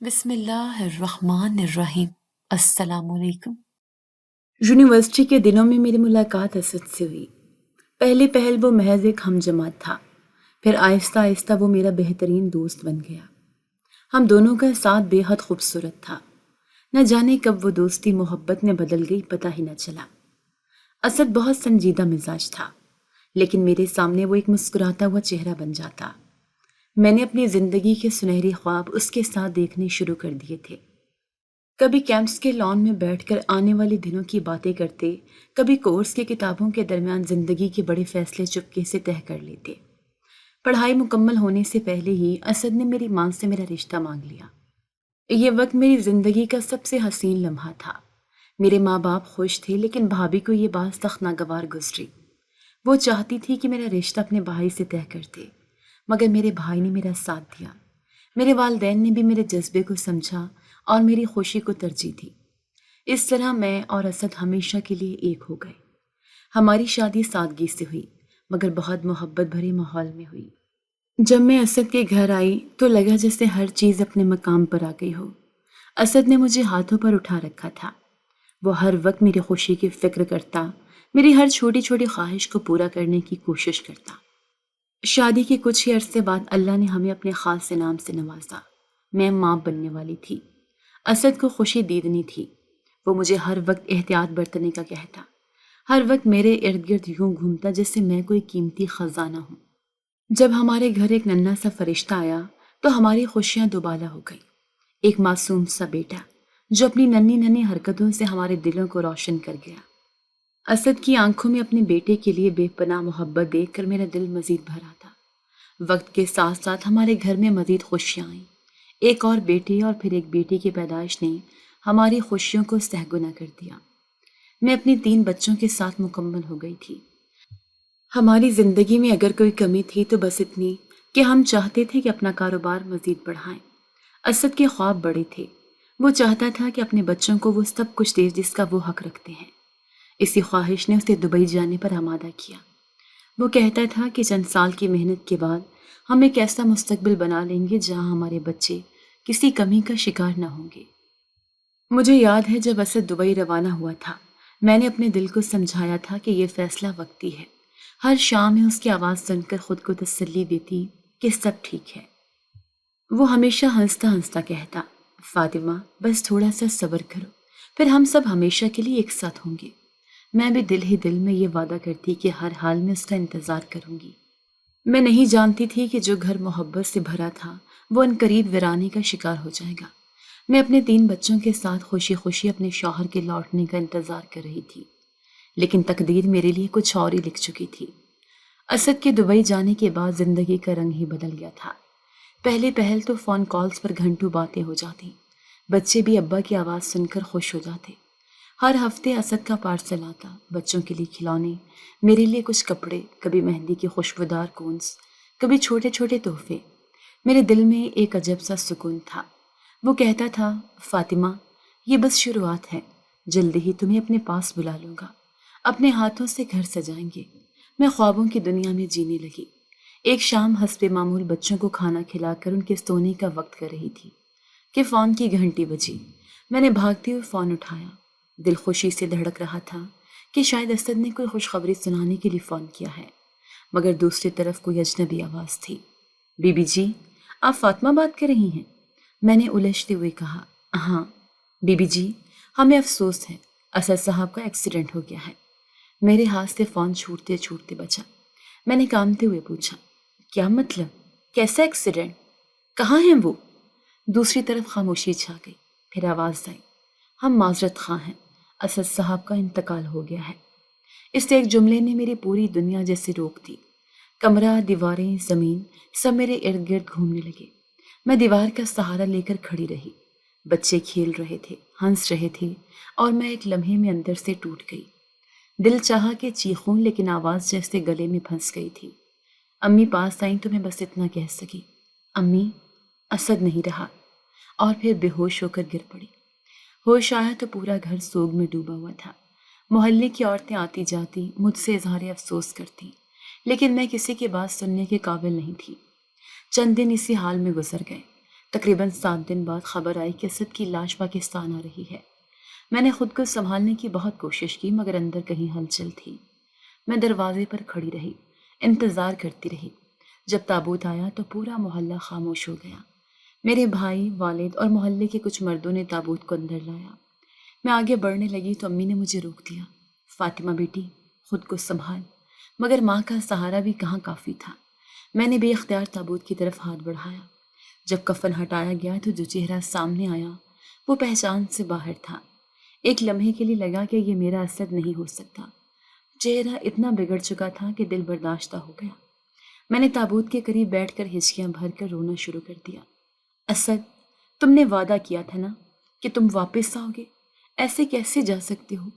بسم اللہ الرحمن الرحیم۔ السلام علیکم۔ یونیورسٹی کے دنوں میں میری ملاقات اسد سے ہوئی۔ پہل وہ محض ایک ہم جماعت تھا، پھر آہستہ آہستہ وہ میرا بہترین دوست بن گیا۔ ہم دونوں کا ساتھ بے حد خوبصورت تھا، نہ جانے کب وہ دوستی محبت میں بدل گئی پتہ ہی نہ چلا۔ اسد بہت سنجیدہ مزاج تھا، لیکن میرے سامنے وہ ایک مسکراتا ہوا چہرہ بن جاتا۔ میں نے اپنی زندگی کے سنہری خواب اس کے ساتھ دیکھنے شروع کر دیے تھے۔ کبھی کیمپس کے لان میں بیٹھ کر آنے والے دنوں کی باتیں کرتے، کبھی کورس کی کتابوں کے درمیان زندگی کے بڑے فیصلے چپکے سے طے کر لیتے۔ پڑھائی مکمل ہونے سے پہلے ہی اسد نے میری ماں سے میرا رشتہ مانگ لیا۔ یہ وقت میری زندگی کا سب سے حسین لمحہ تھا۔ میرے ماں باپ خوش تھے، لیکن بھابھی کو یہ بات سخت ناگوار گزری۔ وہ چاہتی تھی کہ میرا رشتہ اپنے بھائی سے طے کر دے، مگر میرے بھائی نے میرا ساتھ دیا۔ میرے والدین نے بھی میرے جذبے کو سمجھا اور میری خوشی کو ترجیح دی۔ اس طرح میں اور اسد ہمیشہ کے لیے ایک ہو گئے۔ ہماری شادی سادگی سے ہوئی، مگر بہت محبت بھرے ماحول میں ہوئی۔ جب میں اسد کے گھر آئی تو لگا جیسے ہر چیز اپنے مقام پر آ گئی ہو۔ اسد نے مجھے ہاتھوں پر اٹھا رکھا تھا۔ وہ ہر وقت میری خوشی کی فکر کرتا، میری ہر چھوٹی چھوٹی خواہش کو پورا کرنے کی کوشش کرتا۔ شادی کے کچھ ہی عرصے بعد اللہ نے ہمیں اپنے خاص انعام سے نوازا۔ میں ماں بننے والی تھی۔ اسد کو خوشی دیدنی تھی۔ وہ مجھے ہر وقت احتیاط برتنے کا کہتا، ہر وقت میرے ارد گرد یوں گھومتا جیسے میں کوئی قیمتی خزانہ ہوں۔ جب ہمارے گھر ایک ننھا سا فرشتہ آیا تو ہماری خوشیاں دوبالا ہو گئی۔ ایک معصوم سا بیٹا جو اپنی ننھی ننھی حرکتوں سے ہمارے دلوں کو روشن کر گیا۔ اسد کی آنکھوں میں اپنے بیٹے کے لیے بے پناہ محبت دیکھ کر میرا دل مزید بھر آتا۔ وقت کے ساتھ ساتھ ہمارے گھر میں مزید خوشیاں آئیں۔ ایک اور بیٹی اور پھر ایک بیٹی کی پیدائش نے ہماری خوشیوں کو سہگنا کر دیا۔ میں اپنی 3 بچوں کے ساتھ مکمل ہو گئی تھی۔ ہماری زندگی میں اگر کوئی کمی تھی تو بس اتنی کہ ہم چاہتے تھے کہ اپنا کاروبار مزید بڑھائیں۔ اسد کے خواب بڑے تھے۔ وہ چاہتا تھا کہ اپنے بچوں کو وہ سب کچھ دے جس کا وہ حق رکھتے ہیں۔ اسی خواہش نے اسے دبئی جانے پر آمادہ کیا۔ وہ کہتا تھا کہ چند سال کی محنت کے بعد ہم ایک ایسا مستقبل بنا لیں گے جہاں ہمارے بچے کسی کمی کا شکار نہ ہوں گے۔ مجھے یاد ہے جب اسد دبئی روانہ ہوا تھا، میں نے اپنے دل کو سمجھایا تھا کہ یہ فیصلہ وقتی ہے۔ ہر شام میں اس کی آواز سن کر خود کو تسلی دیتی کہ سب ٹھیک ہے۔ وہ ہمیشہ ہنستا ہنستا کہتا، فاطمہ بس تھوڑا سا صبر کرو، پھر ہم سب ہمیشہ کے لیے ایک ساتھ ہوں گے۔ میں بھی دل ہی دل میں یہ وعدہ کرتی کہ ہر حال میں اس کا انتظار کروں گی۔ میں نہیں جانتی تھی کہ جو گھر محبت سے بھرا تھا وہ عنقریب ویرانے کا شکار ہو جائے گا۔ میں اپنے 3 بچوں کے ساتھ خوشی خوشی اپنے شوہر کے لوٹنے کا انتظار کر رہی تھی، لیکن تقدیر میرے لیے کچھ اور ہی لکھ چکی تھی۔ اسد کے دبئی جانے کے بعد زندگی کا رنگ ہی بدل گیا تھا۔ پہل تو فون کالز پر گھنٹوں باتیں ہو جاتی، بچے بھی ابا کی آواز سن کر خوش ہو جاتے۔ ہر ہفتے اسد کا پارسل آتا، بچوں کے لیے کھلونے، میرے لیے کچھ کپڑے، کبھی مہندی کے خوشبودار کونس، کبھی چھوٹے چھوٹے تحفے۔ میرے دل میں ایک عجب سا سکون تھا۔ وہ کہتا تھا، فاطمہ یہ بس شروعات ہے، جلدی ہی تمہیں اپنے پاس بلا لوں گا، اپنے ہاتھوں سے گھر سجائیں گے۔ میں خوابوں کی دنیا میں جینے لگی۔ ایک شام حسب معمول بچوں کو کھانا کھلا کر ان کے سونے کا وقت کر رہی تھی کہ فون کی گھنٹی بجی۔ میں نے بھاگتے ہوئے فون اٹھایا۔ دل خوشی سے دھڑک رہا تھا کہ شاید اسد نے کوئی خوشخبری سنانے کے لیے فون کیا ہے، مگر دوسری طرف کوئی اجنبی آواز تھی۔ بی بی جی، آپ فاطمہ بات کر رہی ہیں؟ میں نے الجھتے ہوئے کہا، ہاں بی بی جی، ہمیں افسوس ہے، اسد صاحب کا ایکسیڈنٹ ہو گیا ہے۔ میرے ہاتھ سے فون چھوٹتے چھوٹتے بچا۔ میں نے کانپتے ہوئے پوچھا، کیا مطلب؟ کیسا ایکسیڈنٹ؟ کہاں ہیں وہ؟ دوسری طرف خاموشی چھا گئی، پھر آواز آئی، ہم معذرت خواہ ہیں، اسد صاحب کا انتقال ہو گیا ہے۔ اس ایک جملے نے میری پوری دنیا جیسے روک دی۔ کمرہ، دیواریں، زمین سب میرے ارد گرد گھومنے لگے۔ میں دیوار کا سہارا لے کر کھڑی رہی۔ بچے کھیل رہے تھے، ہنس رہے تھے، اور میں ایک لمحے میں اندر سے ٹوٹ گئی۔ دل چاہا کہ چیخوں، لیکن آواز جیسے گلے میں پھنس گئی تھی۔ امی پاس آئیں تو میں بس اتنا کہہ سکی، امی اسد نہیں رہا، اور پھر بے ہوش ہو کر گر پڑی۔ ہوش آیا تو پورا گھر سوگ میں ڈوبا ہوا تھا۔ محلے کی عورتیں آتی جاتی، مجھ سے اظہار افسوس کرتی، لیکن میں کسی کی بات سننے کے قابل نہیں تھی۔ چند دن اسی حال میں گزر گئے۔ تقریباً 7 دن بعد خبر آئی کہ اسد کی لاش پاکستان آ رہی ہے۔ میں نے خود کو سنبھالنے کی بہت کوشش کی مگر اندر کہیں ہلچل تھی۔ میں دروازے پر کھڑی رہی، انتظار کرتی رہی۔ جب تابوت آیا تو پورا محلہ خاموش ہو گیا۔ میرے بھائی، والد اور محلے کے کچھ مردوں نے تابوت کو اندر لایا۔ میں آگے بڑھنے لگی تو امی نے مجھے روک دیا۔ فاطمہ بیٹی، خود کو سنبھال۔ مگر ماں کا سہارا بھی کہاں کافی تھا۔ میں نے بے اختیار تابوت کی طرف ہاتھ بڑھایا۔ جب کفن ہٹایا گیا تو جو چہرہ سامنے آیا وہ پہچان سے باہر تھا۔ ایک لمحے کے لیے لگا کہ یہ میرا اسد نہیں ہو سکتا۔ چہرہ اتنا بگڑ چکا تھا کہ دل برداشتہ ہو گیا۔ میں نے تابوت کے قریب بیٹھ کر ہچکیاں بھر کر رونا شروع کر دیا۔ اسد، تم نے وعدہ کیا تھا نا کہ تم واپس آؤ گے، ایسے کیسے جا سکتے ہو؟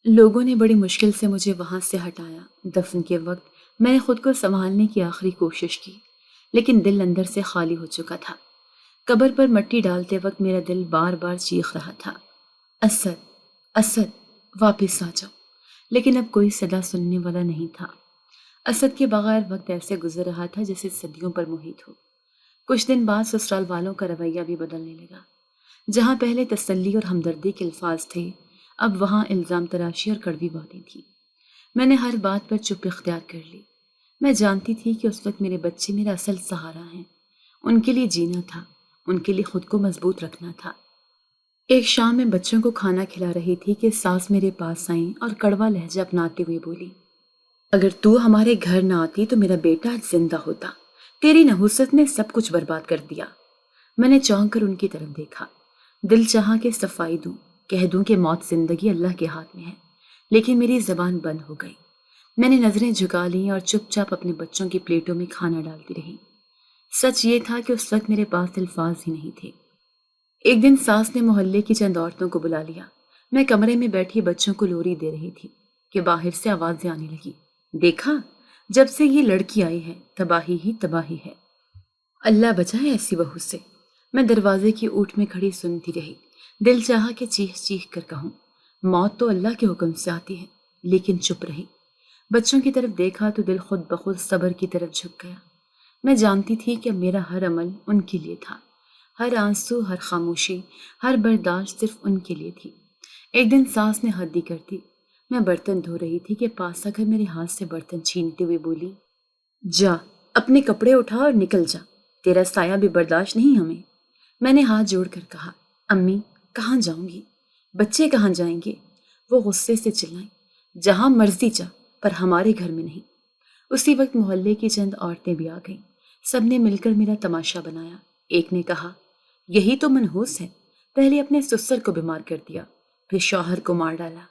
لوگوں نے بڑی مشکل سے مجھے وہاں سے ہٹایا۔ دفن کے وقت میں نے خود کو سنبھالنے کی آخری کوشش کی، لیکن دل اندر سے خالی ہو چکا تھا۔ قبر پر مٹی ڈالتے وقت میرا دل بار بار چیخ رہا تھا، اسد، اسد، واپس آ جاؤ، لیکن اب کوئی صدا سننے والا نہیں تھا۔ اسد کے بغیر وقت ایسے گزر رہا تھا جیسے صدیوں پر محیط ہو۔ کچھ دن بعد سسرال والوں کا رویہ بھی بدلنے لگا۔ جہاں پہلے تسلی اور ہمدردی کے الفاظ تھے، اب وہاں الزام تراشی اور کڑوی باتیں تھیں۔ میں نے ہر بات پر چپ اختیار کر لی۔ میں جانتی تھی کہ اس وقت میرے بچے میرا اصل سہارا ہیں۔ ان کے لیے جینا تھا، ان کے لیے خود کو مضبوط رکھنا تھا۔ ایک شام میں بچوں کو کھانا کھلا رہی تھی کہ ساس میرے پاس آئیں اور کڑوا لہجہ اپناتے ہوئے بولی، اگر تو ہمارے گھر نہ آتی تو میرا بیٹا آج زندہ ہوتا۔ تیری نحوست نے سب کچھ برباد کر دیا۔ میں نے چونک کر ان کی طرف دیکھا۔ دل چاہا کہ صفائی دوں، کہہ دوں کہ موت زندگی اللہ کے ہاتھ میں ہے، لیکن میری زبان بند ہو گئی۔ میں نے نظریں جھکا لیں اور چپ چاپ اپنے بچوں کی پلیٹوں میں کھانا ڈالتی رہی۔ سچ یہ تھا کہ اس وقت میرے پاس الفاظ ہی نہیں تھے۔ ایک دن ساس نے محلے کی چند عورتوں کو بلا لیا۔ میں کمرے میں بیٹھی بچوں کو لوری دے رہی تھی کہ باہر سے آوازیں آنے لگی، دیکھا، جب سے یہ لڑکی آئی ہے تباہی ہی تباہی ہے۔ اللہ بچائے ایسی بہو سے۔ میں دروازے کی اوٹ میں کھڑی سنتی رہی۔ دل چاہا کہ چیخ چیخ کر کہوں، موت تو اللہ کے حکم سے آتی ہے، لیکن چپ رہی۔ بچوں کی طرف دیکھا تو دل خود بخود صبر کی طرف جھک گیا۔ میں جانتی تھی کہ میرا ہر عمل ان کے لیے تھا، ہر آنسو، ہر خاموشی، ہر برداشت صرف ان کے لیے تھی۔ ایک دن ساس نے حد ہی کر دی۔ میں برتن دھو رہی تھی کہ پاس آ کر میرے ہاتھ سے برتن چھینتے ہوئے بولی، جا، اپنے کپڑے اٹھا اور نکل جا، تیرا سایہ بھی برداشت نہیں ہمیں۔ میں نے ہاتھ جوڑ کر کہا، امی، کہاں جاؤں گی؟ بچے کہاں جائیں گے؟ وہ غصے سے چلائیں، جہاں مرضی جا، پر ہمارے گھر میں نہیں۔ اسی وقت محلے کی چند عورتیں بھی آ گئیں۔ سب نے مل کر میرا تماشا بنایا۔ ایک نے کہا، یہی تو منحوس ہے، پہلے اپنے سسر کو بیمار کر دیا، پھر شوہر کو مار ڈالا۔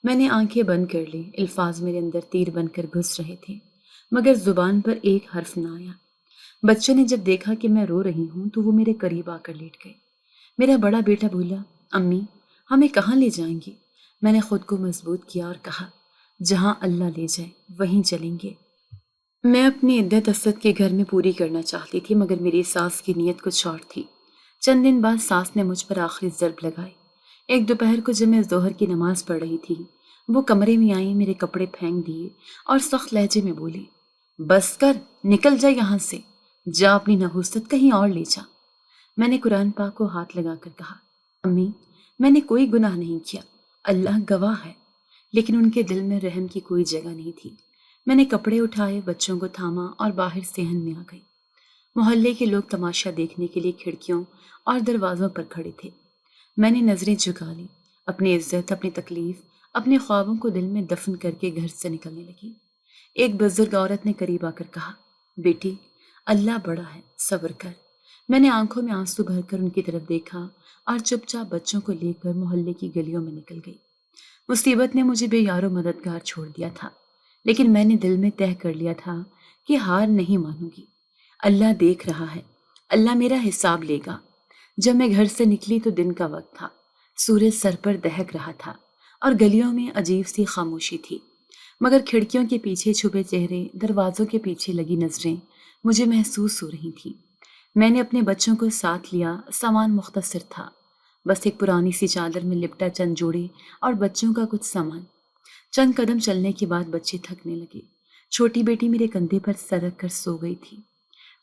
میں نے آنکھیں بند کر لی۔ الفاظ میرے اندر تیر بن کر گھس رہے تھے، مگر زبان پر ایک حرف نہ آیا۔ بچوں نے جب دیکھا کہ میں رو رہی ہوں تو وہ میرے قریب آ کر لیٹ گئے۔ میرا بڑا بیٹا بولا، امی، ہمیں کہاں لے جائیں گے؟ میں نے خود کو مضبوط کیا اور کہا، جہاں اللہ لے جائے وہیں چلیں گے۔ میں اپنی عدت اسد کے گھر میں پوری کرنا چاہتی تھی، مگر میری ساس کی نیت کچھ اور تھی۔ چند دن بعد ساس نے مجھ پر آخری ضرب لگائی۔ ایک دوپہر کو جب میں ظہر کی نماز پڑھ رہی تھی، وہ کمرے میں آئی، میرے کپڑے پھینک دیے اور سخت لہجے میں بولی، بس کر، نکل جا یہاں سے، جا اپنی نحوست کہیں اور لے جا۔ میں نے قرآن پاک کو ہاتھ لگا کر کہا، امی، میں نے کوئی گناہ نہیں کیا، اللہ گواہ ہے، لیکن ان کے دل میں رحم کی کوئی جگہ نہیں تھی۔ میں نے کپڑے اٹھائے، بچوں کو تھاما اور باہر صحن میں آ گئی۔ محلے کے لوگ تماشا دیکھنے کے لیے کھڑکیوں اور دروازوں پر کھڑے تھے۔ میں نے نظریں جھکا لی، اپنی عزت، اپنی تکلیف، اپنے خوابوں کو دل میں دفن کر کے گھر سے نکلنے لگی۔ ایک بزرگ عورت نے قریب آ کر کہا، بیٹی، اللہ بڑا ہے، صبر کر۔ میں نے آنکھوں میں آنسو بھر کر ان کی طرف دیکھا اور چپ چاپ بچوں کو لے کر محلے کی گلیوں میں نکل گئی۔ مصیبت نے مجھے بے یار و مددگار چھوڑ دیا تھا، لیکن میں نے دل میں طے کر لیا تھا کہ ہار نہیں مانوں گی۔ اللہ دیکھ رہا ہے، اللہ میرا حساب لے گا۔ جب میں گھر سے نکلی تو دن کا وقت تھا، سورج سر پر دہک رہا تھا اور گلیوں میں عجیب سی خاموشی تھی، مگر کھڑکیوں کے پیچھے چھپے چہرے، دروازوں کے پیچھے لگی نظریں مجھے محسوس ہو رہی تھیں۔ میں نے اپنے بچوں کو ساتھ لیا۔ سامان مختصر تھا، بس ایک پرانی سی چادر میں لپٹا چند جوڑے اور بچوں کا کچھ سامان۔ چند قدم چلنے کے بعد بچے تھکنے لگے۔ چھوٹی بیٹی میرے کندھے پر سر رکھ کر سو گئی تھی۔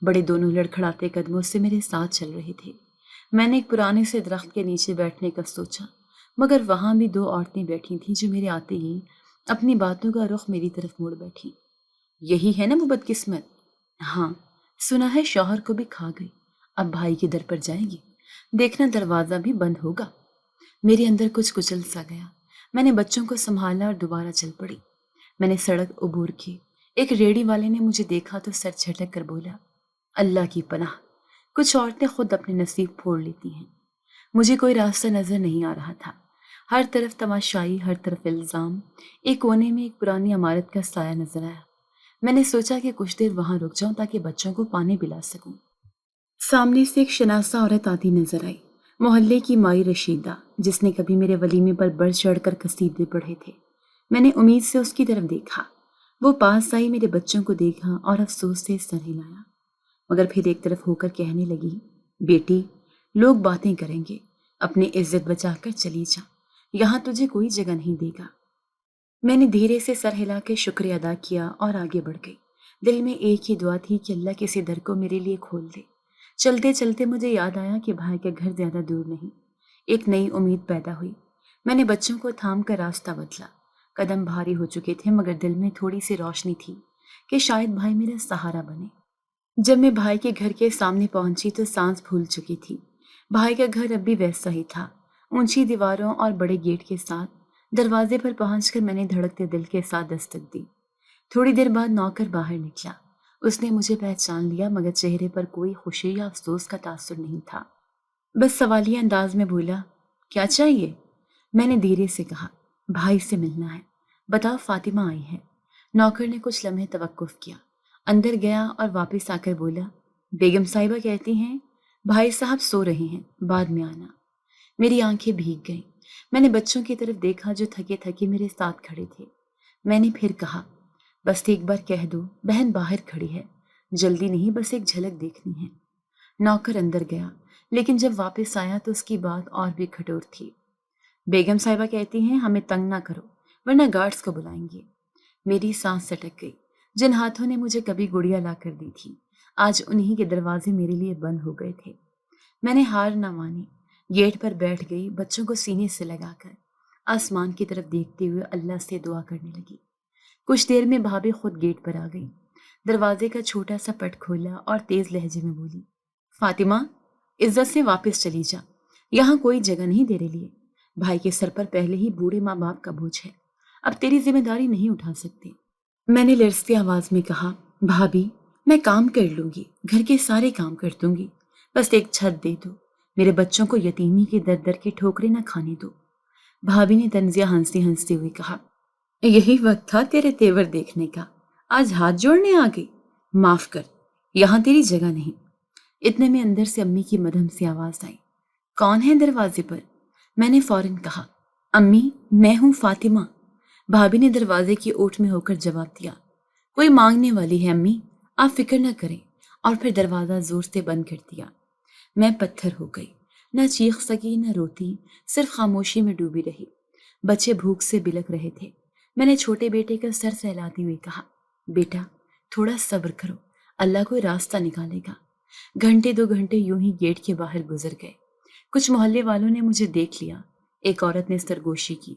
بڑے دونوں لڑکھڑاتے قدموں سے میرے ساتھ چل رہے تھے۔ میں نے ایک پرانے سے درخت کے نیچے بیٹھنے کا سوچا، مگر وہاں بھی دو عورتیں بیٹھی تھیں جو میرے آتے ہی اپنی باتوں کا رخ میری طرف موڑ بیٹھی۔ یہی ہے نا وہ بدقسمت؟ ہاں، سنا ہے شوہر کو بھی کھا گئی، اب بھائی کے در پر جائے گی، دیکھنا دروازہ بھی بند ہوگا۔ میرے اندر کچھ کچل سا گیا۔ میں نے بچوں کو سنبھالا اور دوبارہ چل پڑی۔ میں نے سڑک عبور کی۔ ایک ریڑھی والے نے مجھے دیکھا تو سر جھٹک کر بولا، اللہ کی پناہ، کچھ عورتیں خود اپنے نصیب پھوڑ لیتی ہیں۔ مجھے کوئی راستہ نظر نہیں آ رہا تھا، ہر طرف تماشائی، ہر طرف الزام۔ ایک کونے میں ایک پرانی عمارت کا سایہ نظر آیا۔ میں نے سوچا کہ کچھ دیر وہاں رک جاؤں تاکہ بچوں کو پانی پلا سکوں۔ سامنے سے ایک شناسہ عورت آتی نظر آئی، محلے کی مائی رشیدہ، جس نے کبھی میرے ولیمے پر بڑھ چڑھ کر قصیدے پڑھے تھے۔ میں نے امید سے اس کی طرف دیکھا۔ وہ پاس آئی، میرے بچوں کو دیکھا اور افسوس سے سر ہلایا، مگر پھر ایک طرف ہو کر کہنے لگی، بیٹی، لوگ باتیں کریں گے، اپنی عزت بچا کر چلی جا، یہاں تجھے کوئی جگہ نہیں دے گا۔ میں نے دھیرے سے سر ہلا کے شکریہ ادا کیا اور آگے بڑھ گئی۔ دل میں ایک ہی دعا تھی کہ اللہ کسی در کو میرے لیے کھول دے۔ چلتے چلتے مجھے یاد آیا کہ بھائی کا گھر زیادہ دور نہیں۔ ایک نئی امید پیدا ہوئی۔ میں نے بچوں کو تھام کر راستہ بدلا۔ قدم بھاری ہو چکے تھے، مگر دل میں تھوڑی سی روشنی تھی کہ شاید بھائی میرا سہارا بنے۔ جب میں بھائی کے گھر کے سامنے پہنچی تو سانس پھول چکی تھی۔ بھائی کا گھر اب بھی ویسا ہی تھا، اونچی دیواروں اور بڑے گیٹ کے ساتھ۔ دروازے پر پہنچ کر میں نے دھڑکتے دل کے ساتھ دستک دی۔ تھوڑی دیر بعد نوکر باہر نکلا۔ اس نے مجھے پہچان لیا، مگر چہرے پر کوئی خوشی یا افسوس کا تاثر نہیں تھا۔ بس سوالیہ انداز میں بولا، کیا چاہیے؟ میں نے دھیرے سے کہا، بھائی سے ملنا ہے، بتاؤ فاطمہ آئی ہے۔ نوکر نے کچھ لمحے توقف کیا، اندر گیا اور واپس آ کر بولا، بیگم صاحبہ کہتی ہیں بھائی صاحب سو رہے ہیں، بعد میں آنا۔ میری آنکھیں بھیگ گئیں۔ میں نے بچوں کی طرف دیکھا جو تھکے تھکے میرے ساتھ کھڑے تھے۔ میں نے پھر کہا، بس ایک بار کہہ دو، بہن باہر کھڑی ہے، جلدی نہیں، بس ایک جھلک دیکھنی ہے۔ نوکر اندر گیا، لیکن جب واپس آیا تو اس کی بات اور بھی کھٹور تھی۔ بیگم صاحبہ کہتی ہیں ہمیں تنگ نہ کرو، ورنہ گارڈز کو بلائیں گے۔ میری سانس سٹک گئی۔ جن ہاتھوں نے مجھے کبھی گڑیا لا کر دی تھی، آج انہی کے دروازے میرے لیے بند ہو گئے تھے۔ میں نے ہار نہ مانی، گیٹ پر بیٹھ گئی، بچوں کو سینے سے لگا کر آسمان کی طرف دیکھتے ہوئے اللہ سے دعا کرنے لگی۔ کچھ دیر میں بھابھی خود گیٹ پر آ گئی، دروازے کا چھوٹا سا پٹ کھولا اور تیز لہجے میں بولی، فاطمہ، عزت سے واپس چلی جا، یہاں کوئی جگہ نہیں تیرے لیے۔ بھائی کے سر پر پہلے ہی بوڑھے ماں باپ کا بوجھ ہے، اب تیری ذمہ داری نہیں اٹھا سکتے۔ میں نے لرزتی آواز میں کہا، بھابھی، میں کام کر لوں گی، گھر کے سارے کام کر دوں گی، بس ایک چھت دے دو، میرے بچوں کو یتیمی کے در در کے ٹھوکریں نہ کھانے دو۔ بھابھی نے طنزیہ ہنستے ہنستے ہوئے کہا، یہی وقت تھا تیرے تیور دیکھنے کا، آج ہاتھ جوڑنے آ گئی، معاف کر، یہاں تیری جگہ نہیں۔ اتنے میں اندر سے امی کی مدھم سی آواز آئی، کون ہے دروازے پر؟ میں نے فوراً کہا، امی، میں ہوں فاطمہ۔ بھابھی نے دروازے کی اوٹ میں ہو کر جواب دیا، کوئی مانگنے والی ہے امی، آپ فکر نہ کریں، اور پھر دروازہ زور سے بند کر دیا۔ میں پتھر ہو گئی، نہ چیخ سکی نہ روتی، صرف خاموشی میں ڈوبی رہی۔ بچے بھوک سے بلک رہے تھے۔ میں نے چھوٹے بیٹے کا سر سہلاتے ہوئے کہا، بیٹا تھوڑا صبر کرو، اللہ کوئی راستہ نکالے گا۔ گھنٹے 2 گھنٹے یوں ہی گیٹ کے باہر گزر گئے۔ کچھ محلے والوں نے مجھے دیکھ لیا۔ ایک عورت نے سرگوشی کی،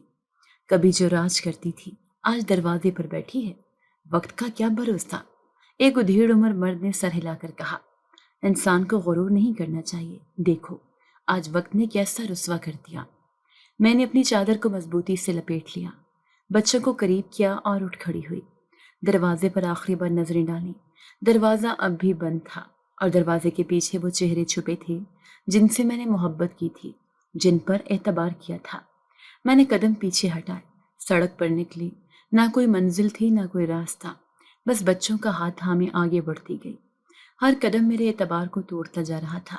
کبھی جو راج کرتی تھی آج دروازے پر بیٹھی ہے، وقت کا کیا بھروسہ۔ ایک ادھیڑ عمر مرد نے سر ہلا کر کہا، انسان کو غرور نہیں کرنا چاہیے، دیکھو آج وقت نے کیسا رسوا کر دیا۔ میں نے اپنی چادر کو مضبوطی سے لپیٹ لیا، بچوں کو قریب کیا اور اٹھ کھڑی ہوئی۔ دروازے پر آخری بار نظریں ڈالیں، دروازہ اب بھی بند تھا، اور دروازے کے پیچھے وہ چہرے چھپے تھے جن سے میں نے محبت کی تھی، جن پر اعتبار کیا تھا۔ میں نے قدم پیچھے ہٹائے، سڑک پر نکلی، نہ کوئی منزل تھی نہ کوئی راستہ، بس بچوں کا ہاتھ تھامے آگے بڑھتی گئی۔ ہر قدم میرے اعتبار کو توڑتا جا رہا تھا،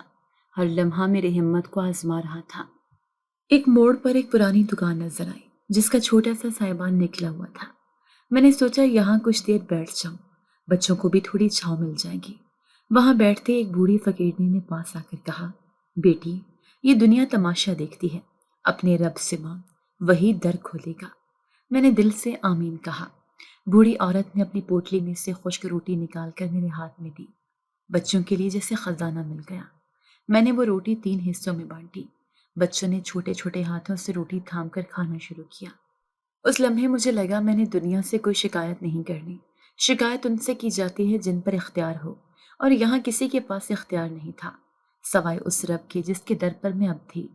ہر لمحہ میرے ہمت کو آزما رہا تھا۔ ایک موڑ پر ایک پرانی دکان نظر آئی جس کا چھوٹا سا سائبان نکلا ہوا تھا۔ میں نے سوچا یہاں کچھ دیر بیٹھ جاؤں، بچوں کو بھی تھوڑی چھاؤں مل جائے گی۔ وہاں بیٹھتے ایک بوڑھی فقیرنی نے پاس آ کر کہا، بیٹی، یہ دنیا تماشا دیکھتی ہے، اپنے رب سے مانگ، وہی در کھولے گا۔ میں نے دل سے آمین کہا۔ بوڑھی عورت نے اپنی پوٹلی میں سے خشک روٹی نکال کر میرے ہاتھ میں دی۔ بچوں کے لیے جیسے خزانہ مل گیا۔ میں نے وہ روٹی 3 حصوں میں بانٹی۔ بچوں نے چھوٹے چھوٹے ہاتھوں سے روٹی تھام کر کھانا شروع کیا۔ اس لمحے مجھے لگا میں نے دنیا سے کوئی شکایت نہیں کرنی۔ شکایت ان سے کی جاتی ہے جن پر اختیار ہو، اور یہاں کسی کے پاس اختیار نہیں تھا سوائے اس رب کے جس کے در پر میں اب تھی۔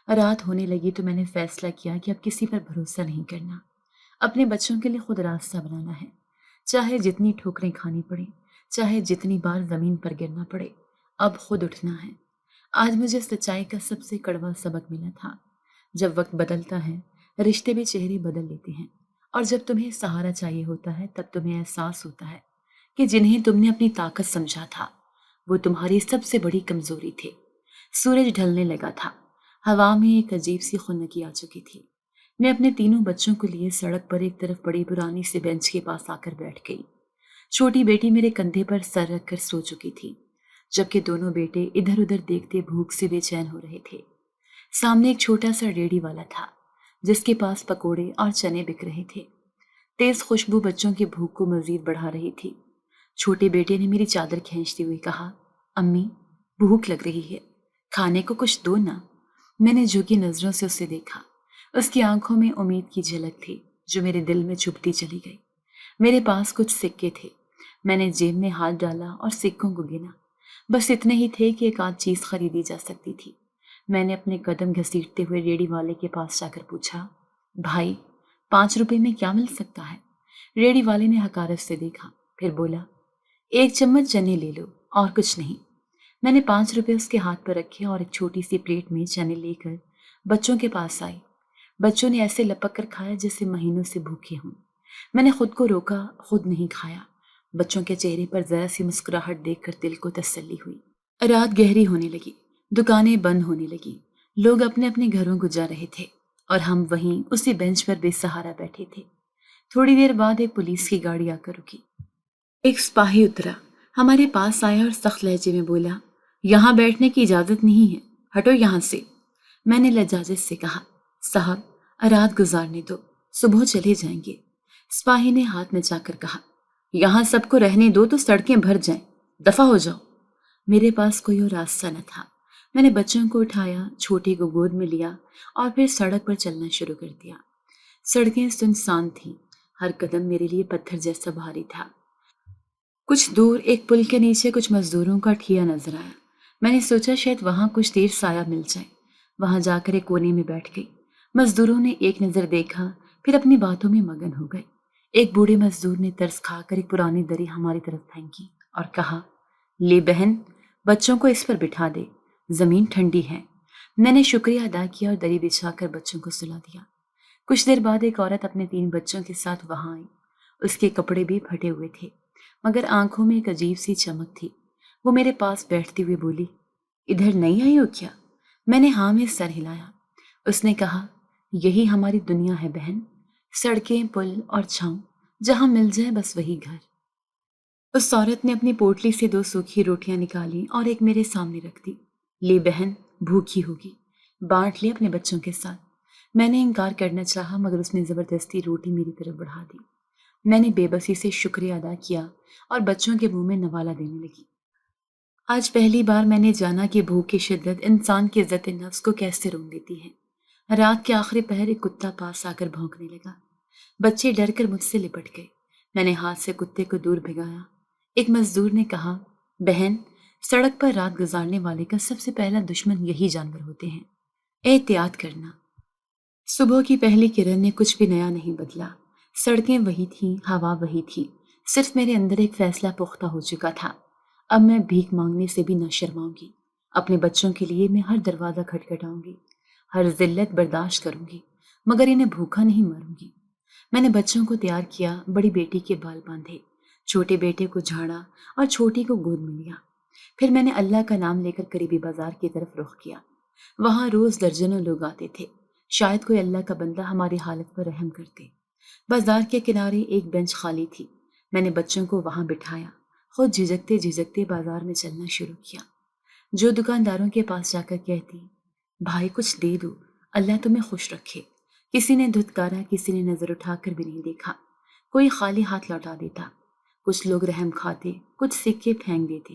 رات ہونے لگی تو میں نے فیصلہ کیا کہ اب کسی پر بھروسہ نہیں کرنا۔ اپنے بچوں کے لیے خود راستہ بنانا ہے، چاہے جتنی ٹھوکریں کھانی پڑے، چاہے جتنی بار زمین پر گرنا پڑے، اب خود اٹھنا ہے۔ آج مجھے سچائی کا سب سے کڑوا سبق ملا تھا۔ جب وقت بدلتا ہے، رشتے بھی چہرے بدل لیتے ہیں، اور جب تمہیں سہارا چاہیے ہوتا ہے تب تمہیں احساس ہوتا ہے کہ جنہیں تم نے اپنی طاقت سمجھا تھا وہ تمہاری سب سے بڑی کمزوری تھے۔ سورج ڈھلنے لگا تھا، ہوا میں ایک عجیب سی خنکی آ چکی تھی۔ میں اپنے تینوں بچوں کو لیے سڑک پر ایک طرف بڑی پرانی سے بینچ کے پاس آ کر بیٹھ گئی۔ چھوٹی بیٹی میرے کندھے پر سر رکھ کر سو چکی تھی، جبکہ دونوں بیٹے ادھر ادھر دیکھتے بھوک سے بے چین ہو رہے تھے۔ سامنے ایک چھوٹا سا ریڑھی والا تھا جس کے پاس پکوڑے اور چنے بک رہے تھے۔ تیز خوشبو بچوں کی بھوک کو مزید بڑھا رہی تھی۔ چھوٹے بیٹے نے میری چادر کھینچتے ہوئے کہا، امی بھوک لگ رہی ہے، کھانے کو کچھ دو نا۔ میں نے جھکی نظروں سے اسے دیکھا۔ اس کی آنکھوں میں امید کی جھلک تھی جو میرے دل میں چھپتی چلی گئی۔ میرے پاس کچھ سکے تھے۔ میں نے جیب میں ہاتھ ڈالا اور سکوں کو گنا۔ بس اتنے ہی تھے کہ ایک آدھ چیز خریدی جا سکتی تھی۔ میں نے اپنے قدم گھسیٹتے ہوئے ریڑھی والے کے پاس جا کر پوچھا، بھائی 5 روپے میں کیا مل سکتا ہے؟ ریڑھی والے نے حقارت سے دیکھا، پھر بولا، 1 چمچ چنے لے لو اور کچھ نہیں۔ میں نے 5 روپے اس کے ہاتھ پر رکھے اور ایک چھوٹی سی پلیٹ میں چنے لے کر بچوں کے پاس آئی۔ بچوں نے ایسے لپک کر کھایا جیسے مہینوں سے بھوکے ہوں۔ میں نے خود کو روکا، خود نہیں کھایا۔ بچوں کے چہرے پر ذرا سی مسکراہٹ دیکھ کر دل کو تسلی ہوئی۔ رات گہری ہونے لگی، دکانیں بند ہونے لگی، لوگ اپنے اپنے گھروں کو جا رہے تھے، اور ہم وہیں اسی بینچ پر بے سہارا بیٹھے تھے۔ تھوڑی دیر بعد ایک پولیس کی گاڑی آ کر رکی۔ ایک سپاہی اترا، ہمارے پاس آیا اور سخت لہجے میں بولا، یہاں بیٹھنے کی اجازت نہیں ہے، ہٹو یہاں سے۔ میں نے لجاجت سے کہا، صاحب رات گزارنے دو، صبح چلے جائیں گے۔ سپاہی نے ہاتھ نچا کر کہا، یہاں سب کو رہنے دو تو سڑکیں بھر جائیں، دفع ہو جاؤ۔ میرے پاس کوئی اور راستہ نہ تھا۔ میں نے بچوں کو اٹھایا، چھوٹی کو گود میں لیا اور پھر سڑک پر چلنا شروع کر دیا۔ سڑکیں سنسان تھیں، ہر قدم میرے لیے پتھر جیسا بھاری تھا۔ کچھ دور ایک پل کے نیچے کچھ مزدوروں کا ٹھیا نظر آیا۔ میں نے سوچا شاید وہاں کچھ دیر سایہ مل جائے۔ وہاں جا کر ایک کونے میں بیٹھ گئی۔ مزدوروں نے ایک نظر دیکھا، پھر اپنی باتوں میں مگن ہو گئے۔ ایک بوڑھے مزدور نے ترس کھا کر ایک پرانی دری ہماری طرف پھینکی اور کہا، لے بہن، بچوں کو اس پر بٹھا دے، زمین ٹھنڈی ہے۔ میں نے شکریہ ادا کیا اور دری بچھا کر بچوں کو سلا دیا۔ کچھ دیر بعد ایک عورت اپنے 3 بچوں کے ساتھ وہاں آئی۔ اس کے کپڑے بھی پھٹے ہوئے تھے، مگر آنکھوں میں ایک عجیب سی چمک تھی۔ وہ میرے پاس بیٹھتے ہوئے بولی، ادھر نہیں آئی ہو کیا؟ میں نے ہاں میں سر ہلایا۔ اس نے کہا، یہی ہماری دنیا ہے بہن، سڑکیں، پل اور چھاؤں، جہاں مل جائے بس وہی گھر۔ اس عورت نے اپنی پوٹلی سے 2 سوکھی روٹیاں نکالی اور ایک میرے سامنے رکھ دی۔ لے بہن، بھوکی ہوگی، بانٹ لے اپنے بچوں کے ساتھ۔ میں نے انکار کرنا چاہا مگر اس نے زبردستی روٹی میری طرف بڑھا دی۔ میں نے بے بسی سے شکریہ ادا کیا اور بچوں کے منہ میں نوالا دینے لگی۔ آج پہلی بار میں نے جانا کہ بھوک کی شدت انسان کی عزت نفس کو کیسے رون دیتی ہے۔ رات کے آخری پہر ایک کتا پاس آ کر بھونکنے لگا۔ بچے ڈر کر مجھ سے لپٹ گئے۔ میں نے ہاتھ سے کتے کو دور بھگایا۔ ایک مزدور نے کہا، بہن، سڑک پر رات گزارنے والے کا سب سے پہلا دشمن یہی جانور ہوتے ہیں، احتیاط کرنا۔ صبح کی پہلی کرن نے کچھ بھی نیا نہیں بدلا۔ سڑکیں وہی تھیں، ہوا وہی تھی، صرف میرے اندر ایک فیصلہ پختہ ہو چکا تھا۔ اب میں بھیک مانگنے سے بھی نہ شرماؤں گی۔ اپنے بچوں کے لیے میں ہر دروازہ کھٹکھٹاؤں گی، ہر ذلت برداشت کروں گی، مگر انہیں بھوکا نہیں مروں گی۔ میں نے بچوں کو تیار کیا، بڑی بیٹی کے بال باندھے، چھوٹے بیٹے کو جھاڑا اور چھوٹی کو گود میں لیا۔ پھر میں نے اللہ کا نام لے کر قریبی بازار کی طرف رخ کیا۔ وہاں روز درجنوں لوگ آتے تھے، شاید کوئی اللہ کا بندہ ہماری حالت پر رحم کرتے۔ بازار کے کنارے ایک بینچ خالی تھی۔ میں نے بچوں کو وہاں بٹھایا، خود جھجکتے جھجکتے بازار میں چلنا شروع کیا۔ جو دکانداروں کے پاس جا کر کہتی، بھائی کچھ دے دو، اللہ تمہیں خوش رکھے، کسی نے دھتکارا، کسی نے نظر اٹھا کر بھی نہیں دیکھا، کوئی خالی ہاتھ لوٹا دیتا۔ کچھ لوگ رحم کھاتے، کچھ سکے پھینک دیتے،